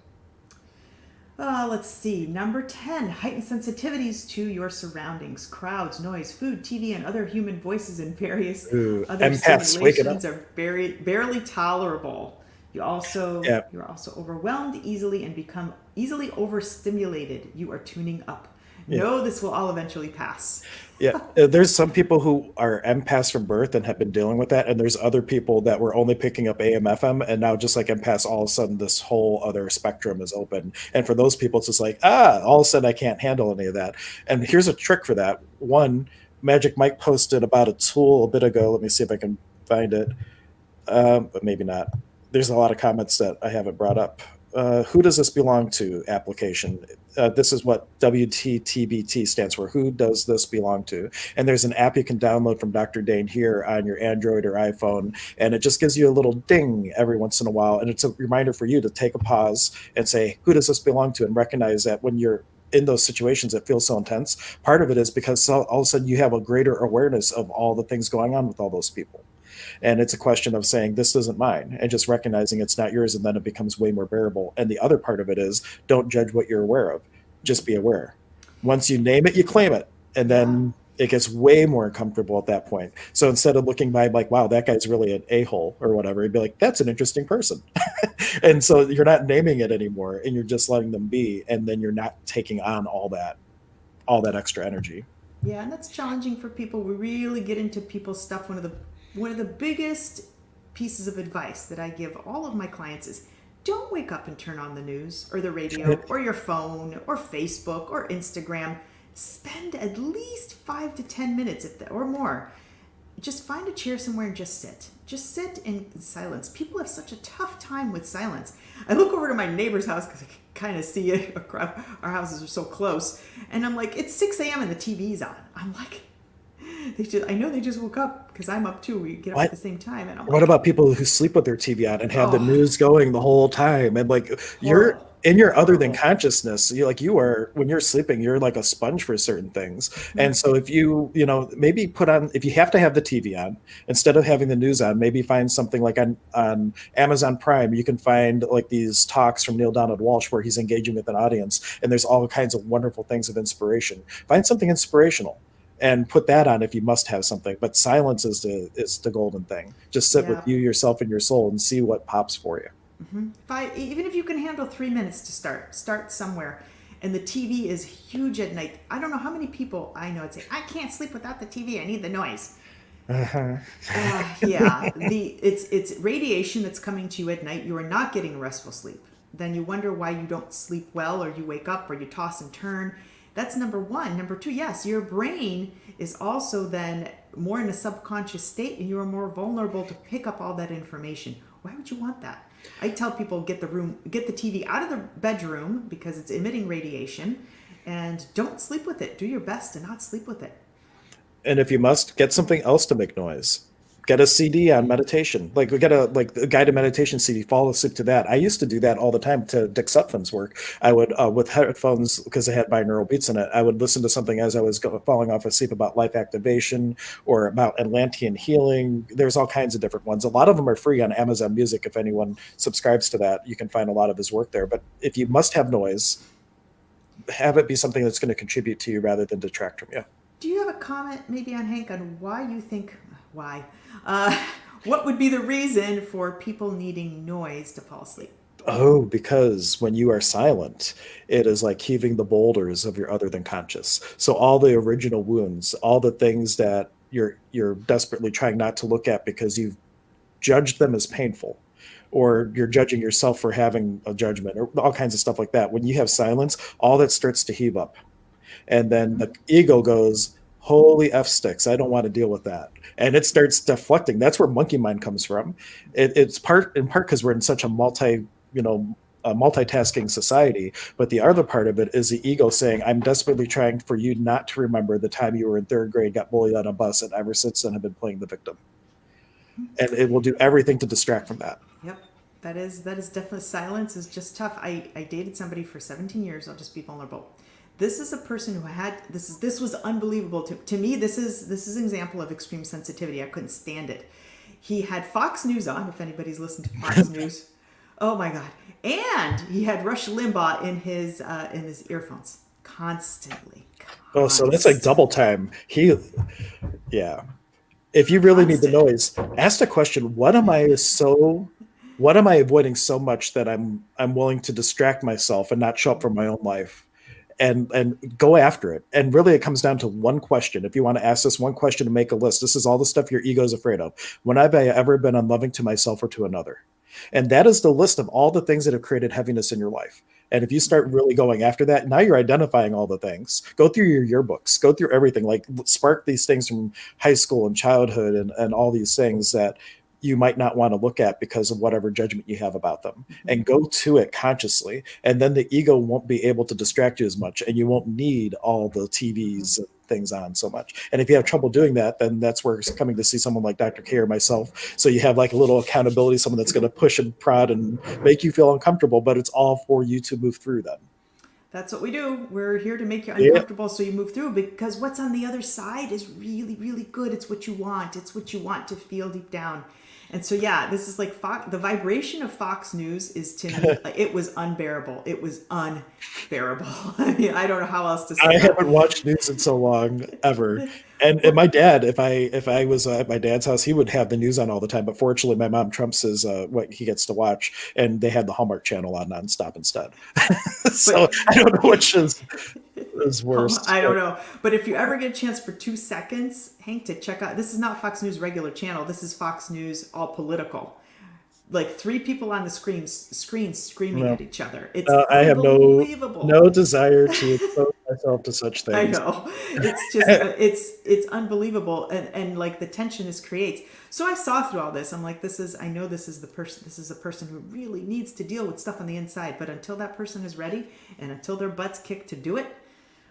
Let's see. Number 10, heightened sensitivities to your surroundings. Crowds, noise, food, TV, and other human voices and various Ooh, other empaths, wake it stimulations up. are barely tolerable. Yeah. You're also overwhelmed easily and become easily overstimulated. You are tuning up. Yeah. No, this will all eventually pass. Yeah, there's some people who are empaths from birth and have been dealing with that, and there's other people that were only picking up AM, FM, and now just like empaths, all of a sudden this whole other spectrum is open. And for those people, it's just like, all of a sudden I can't handle any of that. And here's a trick for that. One, Magic Mike posted about a tool a bit ago. Let me see if I can find it, but maybe not. There's a lot of comments that I haven't brought up. Who does this belong to application? This is what WTTBT stands for. Who does this belong to? And there's an app you can download from Dr. Dane here on your Android or iPhone. And it just gives you a little ding every once in a while. And it's a reminder for you to take a pause and say, who does this belong to? And recognize that when you're in those situations that feel so intense, part of it is because all of a sudden you have a greater awareness of all the things going on with all those people. And it's a question of saying, this isn't mine, and just recognizing it's not yours. And then it becomes way more bearable. And the other part of it is don't judge what you're aware of. Just be aware. Once you name it, you claim it. And Yeah. then it gets way more comfortable at that point. So instead of looking by like, wow, that guy's really an a-hole or whatever, you'd be like, that's an interesting person. And so you're not naming it anymore and you're just letting them be. And then you're not taking on all that extra energy. Yeah, and that's challenging for people. We really get into people's stuff. One of the biggest pieces of advice that I give all of my clients is don't wake up and turn on the news or the radio or your phone or Facebook or Instagram. Spend at least 5 to 10 minutes or more. Just find a chair somewhere and just sit. Just sit in silence. People have such a tough time with silence. I look over to my neighbor's house because I can kind of see it. Our houses are so close. And I'm like, it's 6 a.m. and the TV's on. I'm like, I know they just woke up because I'm up too. We get up at What the same time. And I'm What like, about people who sleep with their TV on and have the oh, news going the whole time? And like you're horrible. in your other than Horrible. consciousness, you are when you're sleeping, you're like a sponge for certain things. And so if maybe put on if you have to have the TV on, instead of having the news on, maybe find something like on Amazon Prime, you can find like these talks from Neil Donald Walsh where he's engaging with an audience and there's all kinds of wonderful things of inspiration. Find something inspirational and put that on if you must have something. But silence is the golden thing. Just sit with Yeah. you, yourself, and your soul, and see what pops for you. Even if you can handle 3 minutes to start somewhere. And the TV is huge at night. I don't know how many people I know would say, I can't sleep without the TV. I need the noise. Uh-huh. Yeah, it's radiation that's coming to you at night. You are not getting restful sleep. Then you wonder why you don't sleep well, or you wake up, or you toss and turn. That's number one. Number two, yes, your brain is also then more in a subconscious state, and you are more vulnerable to pick up all that information. Why would you want that? I tell people get the TV out of the bedroom because it's emitting radiation, and don't sleep with it. Do your best to not sleep with it. And if you must, get something else to make noise. Get a CD on meditation. Like we get a guided meditation CD. Fall asleep to that. I used to do that all the time to Dick Sutphen's work. I would with headphones because they had binaural beats in it. I would listen to something as I was falling off asleep about life activation or about Atlantean healing. There's all kinds of different ones. A lot of them are free on Amazon Music. If anyone subscribes to that, you can find a lot of his work there. But if you must have noise, have it be something that's going to contribute to you rather than detract from you. Do you have a comment maybe on Hank on why you think why? Uh, what would be the reason for people needing noise to fall asleep? Oh, because when you are silent, it is like heaving the boulders of your other than conscious. So all the original wounds, all the things that you're desperately trying not to look at because you've judged them as painful, or you're judging yourself for having a judgment, or all kinds of stuff like that. When you have silence, all that starts to heave up. And then the ego goes, holy F sticks, I don't want to deal with that. And it starts deflecting. That's where monkey mind comes from. It's part in part because we're in such a a multitasking society. But the other part of it is the ego saying, I'm desperately trying for you not to remember the time you were in third grade, got bullied on a bus, and ever since then have been playing the victim. And it will do everything to distract from that. Yep. That is definitely silence is just tough. I dated somebody for 17 years. I'll just be vulnerable. This is a person who had this was unbelievable to me. This is an example of extreme sensitivity. I couldn't stand it. He had Fox News on. If anybody's listened to Fox News, oh my god! And he had Rush Limbaugh in his earphones constantly. Oh, so that's like double time. Yeah. If you really need the Constant. noise, ask the question, what am I avoiding so much that I'm willing to distract myself and not show up for my own life? And go after it. And really it comes down to one question. If you want to ask this one question and make a list, this is all the stuff your ego is afraid of. When have I ever been unloving to myself or to another? And that is the list of all the things that have created heaviness in your life. And if you start really going after that, now you're identifying all the things. Go through your yearbooks, go through everything, like spark these things from high school and childhood and all these things that you might not want to look at because of whatever judgment you have about them, and go to it consciously. And then the ego won't be able to distract you as much, and you won't need all the TVs and things on so much. And if you have trouble doing that, then that's where it's coming to see someone like Dr. K or myself. So you have like a little accountability, someone that's going to push and prod and make you feel uncomfortable, but it's all for you to move through them. That's what we do. We're here to make you Yeah. uncomfortable so you move through because what's on the other side is really, really good. It's what you want. It's what you want to feel deep down. And so, yeah, this is like the vibration of Fox News is to me, it was unbearable. It was unbearable. I mean, I don't know how else to say I that. haven't watched news in so long ever. And my dad, if I was at my dad's house, he would have the news on all the time. But fortunately, my mom trumps his what he gets to watch, and they had the Hallmark Channel on nonstop instead. So But I don't know which is worse. I don't know. But if you ever get a chance for 2 seconds, Hank, to check out, this is not Fox News regular channel. This is Fox News all political. Like three people on the screen screaming No. at each other. It's I have unbelievable. no desire to expose myself to such I things. know. It's just it's unbelievable and like the tension this creates. So I saw through all this. I'm like, I know this is a person who really needs to deal with stuff on the inside, but until that person is ready and until their butt's kicked to do it,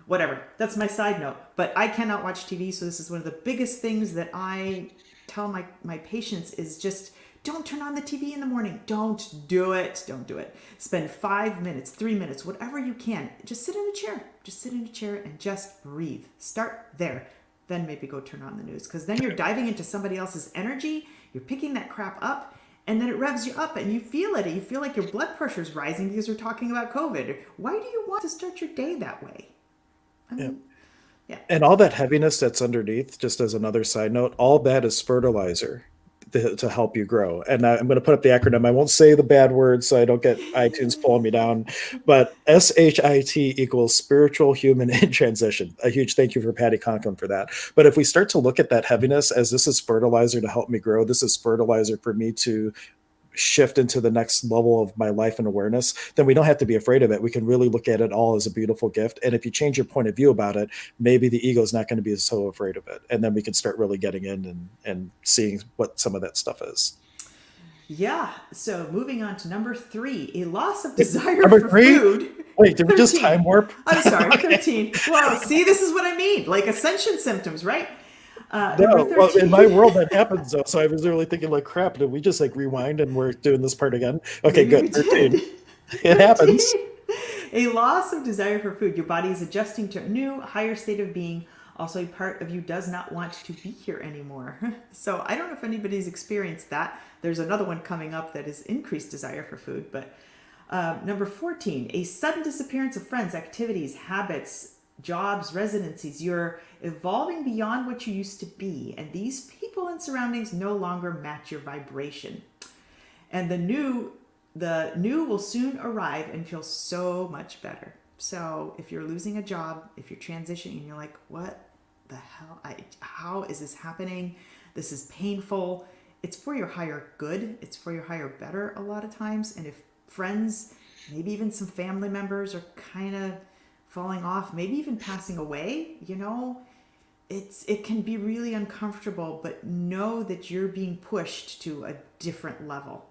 whatever. That's my side note. But I cannot watch TV, so this is one of the biggest things that I tell my patients is just don't turn on the TV in the morning. Don't do it. Don't do it. Spend 5 minutes, 3 minutes, whatever you can. Just sit in a chair. Just sit in a chair and just breathe. Start there. Then maybe go turn on the news. Because then you're diving into somebody else's energy. You're picking that crap up. And then it revs you up and you feel it. You feel like your blood pressure is rising because we're talking about COVID. Why do you want to start your day that way? I Yeah. mean, yeah. And all that heaviness that's underneath, just as another side note, all that is fertilizer to help you grow. And I'm going to put up the acronym. I won't say the bad words so I don't get iTunes pulling me down. But SHIT equals spiritual, human, in transition. A huge thank you for Patty Conklin for that. But if we start to look at that heaviness as this is fertilizer to help me grow, this is fertilizer for me to shift into the next level of my life and awareness, then we don't have to be afraid of it. We can really look at it all as a beautiful gift. And if you change your point of view about it, maybe the ego is not going to be so afraid of it. And then we can start really getting in and seeing what some of that stuff is. Yeah. So moving on to number 3, a loss of desire Number for 3? food. Wait, did we just 13. time warp? I'm sorry, Okay. 13. Well, see, this is what I mean. Like ascension symptoms, right? Number No, well, in 13. my world that happens though. So I was really thinking, like, crap, did we just like rewind and we're doing this part again? Okay, Maybe we good. 13. did. It happens. 13. A loss of desire for food. Your body is adjusting to a new, higher state of being. Also, a part of you does not want to be here anymore. So I don't know if anybody's experienced that. There's another one coming up that is increased desire for food. But number 14, a sudden disappearance of friends, activities, habits, jobs, residencies. You're evolving beyond what you used to be, and these people and surroundings no longer match your vibration. And the new will soon arrive and feel so much better. So if you're losing a job, if you're transitioning and you're like, what the hell? How is this happening? This is painful. It's for your higher good. It's for your higher better a lot of times. And if friends, maybe even some family members are kind of falling off, maybe even passing away, it can be really uncomfortable, but know that you're being pushed to a different level.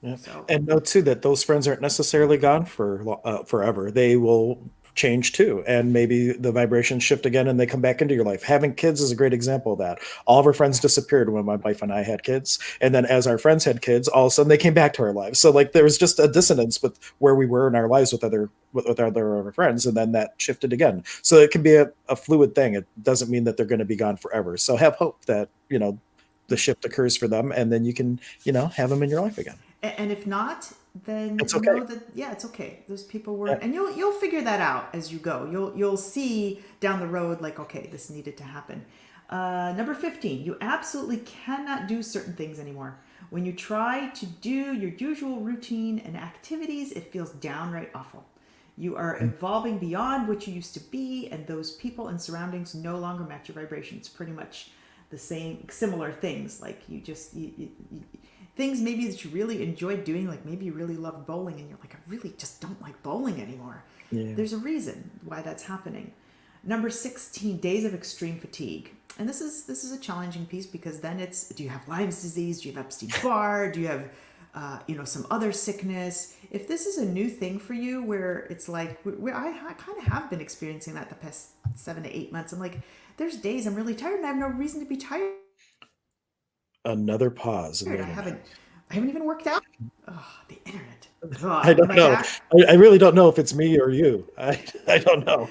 Yeah. So, And know too that those friends aren't necessarily gone for forever. They will change too. And maybe the vibrations shift again and they come back into your life. Having kids is a great example of that. All of our friends disappeared when my wife and I had kids. And then as our friends had kids, all of a sudden they came back to our lives. So like there was just a dissonance with where we were in our lives with other friends, and then that shifted again. So it can be a fluid thing. It doesn't mean that they're going to be gone forever. So have hope that, the shift occurs for them and then you can, have them in your life again. and if not, then It's okay. know that yeah, it's okay. Those people were, Yeah. and you'll figure that out as you go. You'll see down the road like, okay, this needed to happen. Number 15, you absolutely cannot do certain things anymore. When you try to do your usual routine and activities, it feels downright awful. You are evolving beyond what you used to be, and those people and surroundings no longer match your vibrations. Pretty much the same, similar things. Like things maybe that you really enjoyed doing, like maybe you really loved bowling, and you're like, I really just don't like bowling anymore. Yeah. There's a reason why that's happening. Number 16, days of extreme fatigue. And this is a challenging piece because then it's, do you have Lyme's disease? Do you have Epstein-Barr? Do you have some other sickness? If this is a new thing for you, where it's like, where I kind of have been experiencing that the past 7 to 8 months. I'm like, there's days I'm really tired and I have no reason to be tired. Another pause in I the internet. haven't even worked out. Oh, the internet. I Oh, don't my know. back. I really don't know if it's me or you. I don't know.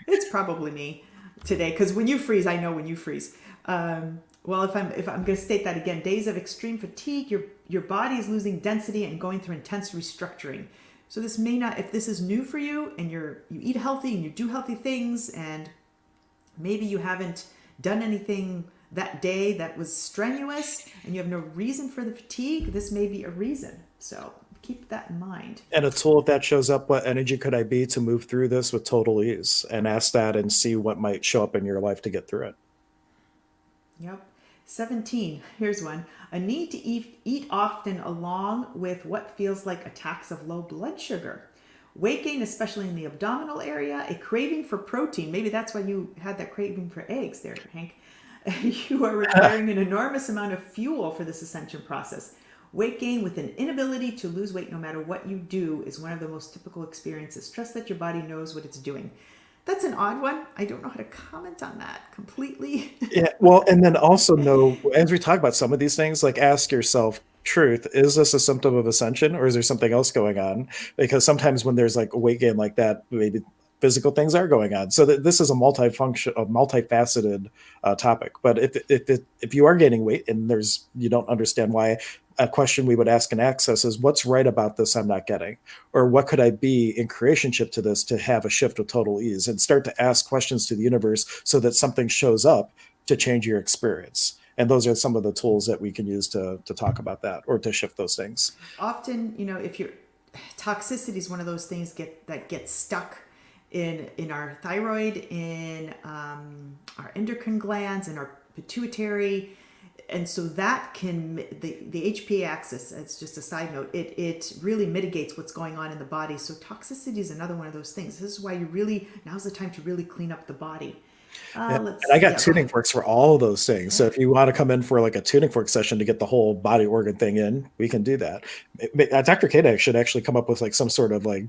It's probably me today because when you freeze, I know when you freeze. Well, if I'm going to state that again, days of extreme fatigue, your body is losing density and going through intense restructuring. So this may not, if this is new for you and you eat healthy and you do healthy things, and maybe you haven't done anything that day that was strenuous and you have no reason for the fatigue, this may be a reason. So keep that in mind. And a tool, if that shows up, what energy could I be to move through this with total ease? And ask that and see what might show up in your life to get through it. Yep. 17, here's one. A need to eat often along with what feels like attacks of low blood sugar. Weight gain, especially in the abdominal area, a craving for protein. Maybe that's why you had that craving for eggs there, Hank. You are requiring an enormous amount of fuel for this ascension process. Weight gain with an inability to lose weight no matter what you do is one of the most typical experiences. Trust that your body knows what it's doing. That's an odd one. I don't know how to comment on that completely. Yeah. Well, and then also know, as we talk about some of these things, like ask yourself, truth, is this a symptom of ascension or is there something else going on? Because sometimes when there's like a weight gain like that, maybe physical things are going on. So that this is a multifaceted topic. But if you are gaining weight and you don't understand why, a question we would ask in Access is, what's right about this I'm not getting? Or what could I be in creationship to this to have a shift of total ease? And start to ask questions to the universe so that something shows up to change your experience. And those are some of the tools that we can use to talk about that or to shift those things. Often, if your toxicity is one of those things that gets stuck in our thyroid, in our endocrine glands, in our pituitary. And so that can, the HPA axis, it's just a side note, it really mitigates what's going on in the body. So toxicity is another one of those things. This is why now's the time to really clean up the body. And I Let's, got yeah, go tuning ahead. forks for all of those things. So Yeah. if you want to come in for like a tuning fork session to get the whole body organ thing in, we can do that. Dr. Kodak should actually come up with like some sort of like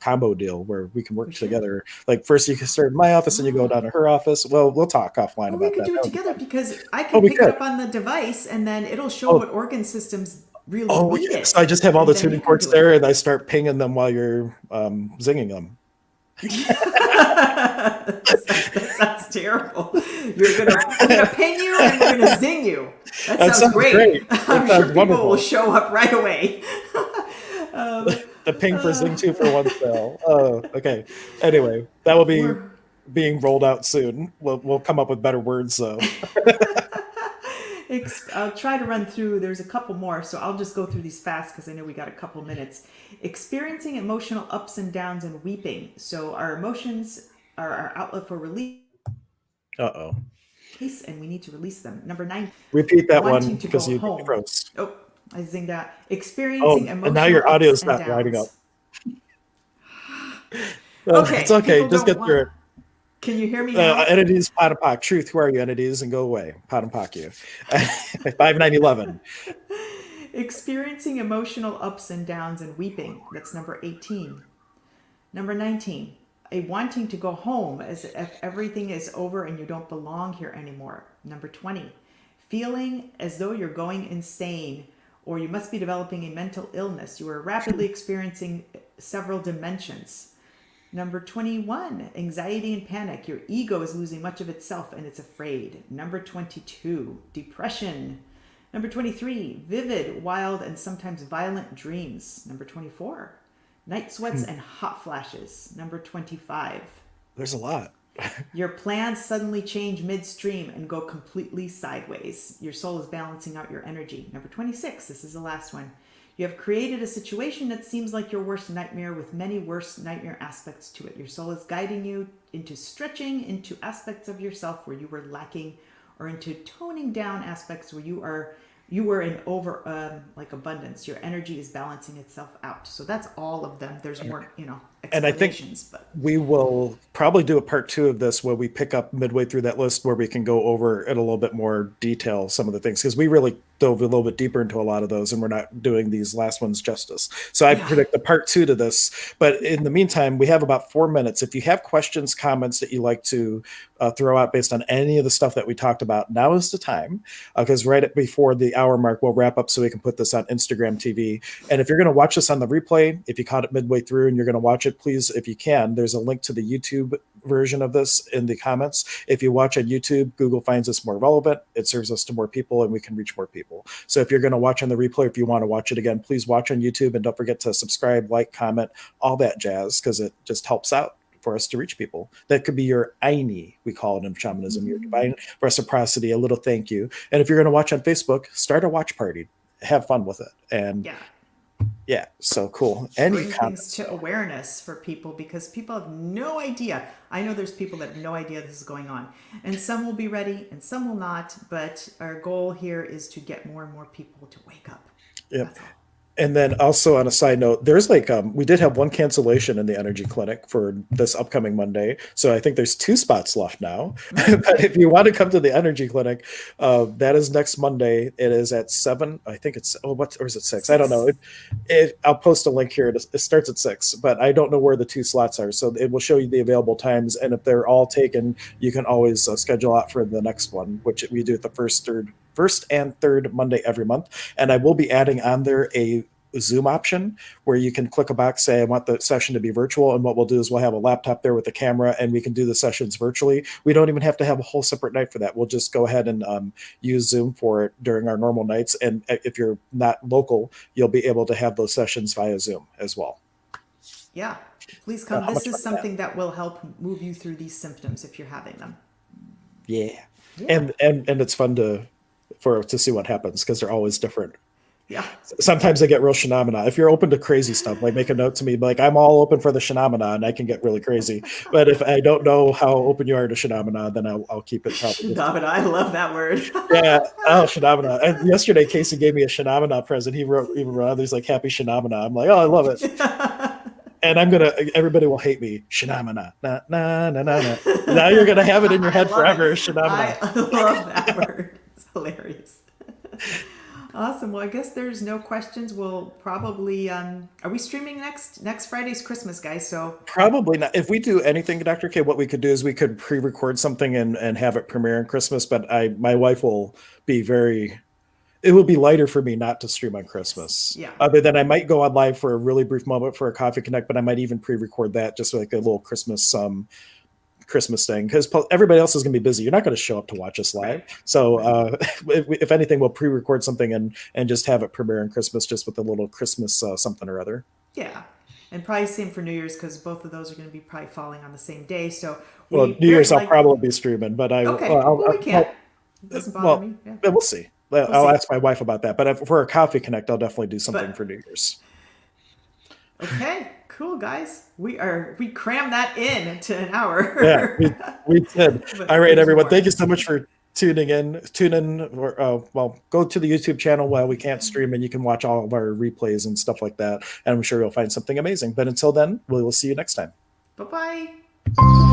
combo deal where we can We work should. together. Like first you can start in my office and you go down to her office. Well, we'll talk offline Or we about could that. do it That would be together fun. because I Oh, can we pick it could. up on the device and then it'll show Oh, what organ systems really oh need yeah. So I it. just have all And the then tuning you can forks do it. there and I start pinging them while you're zinging them. That sounds terrible. We're gonna ping you and we're gonna zing you. That That sounds sounds great. great. That I'm sure sounds people will wonderful. show up right away. um, The ping for uh, Zing 2 for 1 sale. Oh, okay. Anyway, that will be we're being rolled out soon. We'll come up with better words though. I'll try to run through. There's a couple more, so I'll just go through these fast because I know we got a couple minutes. Experiencing emotional ups and downs and weeping. So our emotions are our outlet for release, Uh-oh. and we need to release them. Number 9, Repeat that wanting one to go because you home. froze. Oh, I zinged out. Oh, Experiencing and now emotional your audio ups is and not lighting up. downs. It's Okay, okay. people Just don't get want. through it. Can you hear me now? Entities, pot and pock. Truth, who are you, entities? And go away. Pot and pock you. 5911. Experiencing emotional ups and downs and weeping. That's number 18. Number 19, a wanting to go home as if everything is over and you don't belong here anymore. Number 20, feeling as though you're going insane or you must be developing a mental illness. You are rapidly experiencing several dimensions. Number 21, anxiety and panic. Your ego is losing much of itself and it's afraid. Number 22, depression. Number 23, vivid, wild, and sometimes violent dreams. Number 24, night sweats and hot flashes. Number 25, There's a lot. your plans suddenly change midstream and go completely sideways. Your soul is balancing out your energy. Number 26, this is the last one. You have created a situation that seems like your worst nightmare with many worse nightmare aspects to it. Your soul is guiding you into stretching into aspects of yourself where you were lacking or into toning down aspects where you were in over like abundance. Your energy is balancing itself out. So that's all of them. There's more, And I think explanations, but we will probably do a part 2 of this where we pick up midway through that list where we can go over in a little bit more detail some of the things because we really dove a little bit deeper into a lot of those and we're not doing these last ones justice. So I yeah. predict a part 2 to this. But in the meantime, we have about 4 minutes. If you have questions, comments that you like to throw out based on any of the stuff that we talked about, now is the time because right before the hour mark, we'll wrap up so we can put this on Instagram TV. And if you're going to watch this on the replay, if you caught it midway through and you're going to watch it, please, if you can, there's a link to the YouTube version of this in the comments. If you watch on YouTube, Google finds us more relevant. It serves us to more people and we can reach more people. So if you're going to watch on the replay, if you want to watch it again, please watch on YouTube and don't forget to subscribe, like, comment, all that jazz, because it just helps out for us to reach people. That could be your Aini, we call it in shamanism, your divine reciprocity, a little thank you. And if you're going to watch on Facebook, start a watch party. Have fun with it. And Yeah. yeah, so cool. Any Bring things comments? to awareness for people because people have no idea. I know there's people that have no idea this is going on. And some will be ready and some will not. But our goal here is to get more and more people to wake up. Yep. That's all. And then also on a side note, there's like we did have one cancellation in the energy clinic for this upcoming Monday, so I think there's 2 spots left now. But if you want to come to the energy clinic, that is next Monday. It is at 7. I think it's or is it 6? I don't know. 6. I'll post a link here. It starts at 6, but I don't know where the 2 slots are, so it will show you the available times. And if they're all taken, you can always schedule out for the next one, which we do at the first and third Monday every month. And I will be adding on there a Zoom option where you can click a box, say, I want the session to be virtual. And what we'll do is we'll have a laptop there with a camera and we can do the sessions virtually. We don't even have to have a whole separate night for that. We'll just go ahead and use Zoom for it during our normal nights. And if you're not local, you'll be able to have those sessions via Zoom as well. Yeah. Please come. How This much is fun is that? something that will help move you through these symptoms if you're having them. Yeah. Yeah. And it's fun to see what happens because they're always different. Yeah. Sometimes I get real shenamina. If you're open to crazy stuff, like make a note to me, like I'm all open for the shenamina and I can get really crazy. But if I don't know how open you are to shenamina, then I'll keep it probably. David, I love that word. Yeah. Oh, shenamina. And yesterday, Casey gave me a shenamina present. He wrote others like happy shenamina. I'm like, oh, I love it. and everybody will hate me. Shinamana, na na na na na. Now you're gonna have it in your I head love it. forever. Shinamana. I love that word. It's hilarious. Awesome. Well, I guess there's no questions. We'll probably are we streaming next Friday's Christmas, guys? So Probably not. If we do anything, Dr. K, what we could do is we could pre-record something and have it premiere on Christmas. But my wife will be very. It will be lighter for me not to stream on yes, Christmas. yeah, Other than I might go on live for a really brief moment for a coffee connect, but I might even pre-record that just like a little Christmas thing because everybody else is going to be busy. You're not going to show up to watch us live. right, So right, if anything, we'll pre-record something and just have it premiere on Christmas just with a little Christmas something or other. yeah, and probably same for New Year's because both of those are going to be probably falling on the same day. So Well, we New very Year's I'll like. probably be streaming, but Okay, well we can't. It doesn't bother well, me. Yeah, we'll see. we'll I'll see. ask my wife about that. But for a coffee connect, I'll definitely do something But for New Year's. okay, cool guys. We crammed that in to an Yeah, hour. we did. All But right, there's everyone. more. Thank you so much for tuning in. Tune in, or well, go to the YouTube channel while we can't stream, and you can watch all of our replays and stuff like that. And I'm sure you'll find something amazing. But until then, we will see you next time. Bye bye.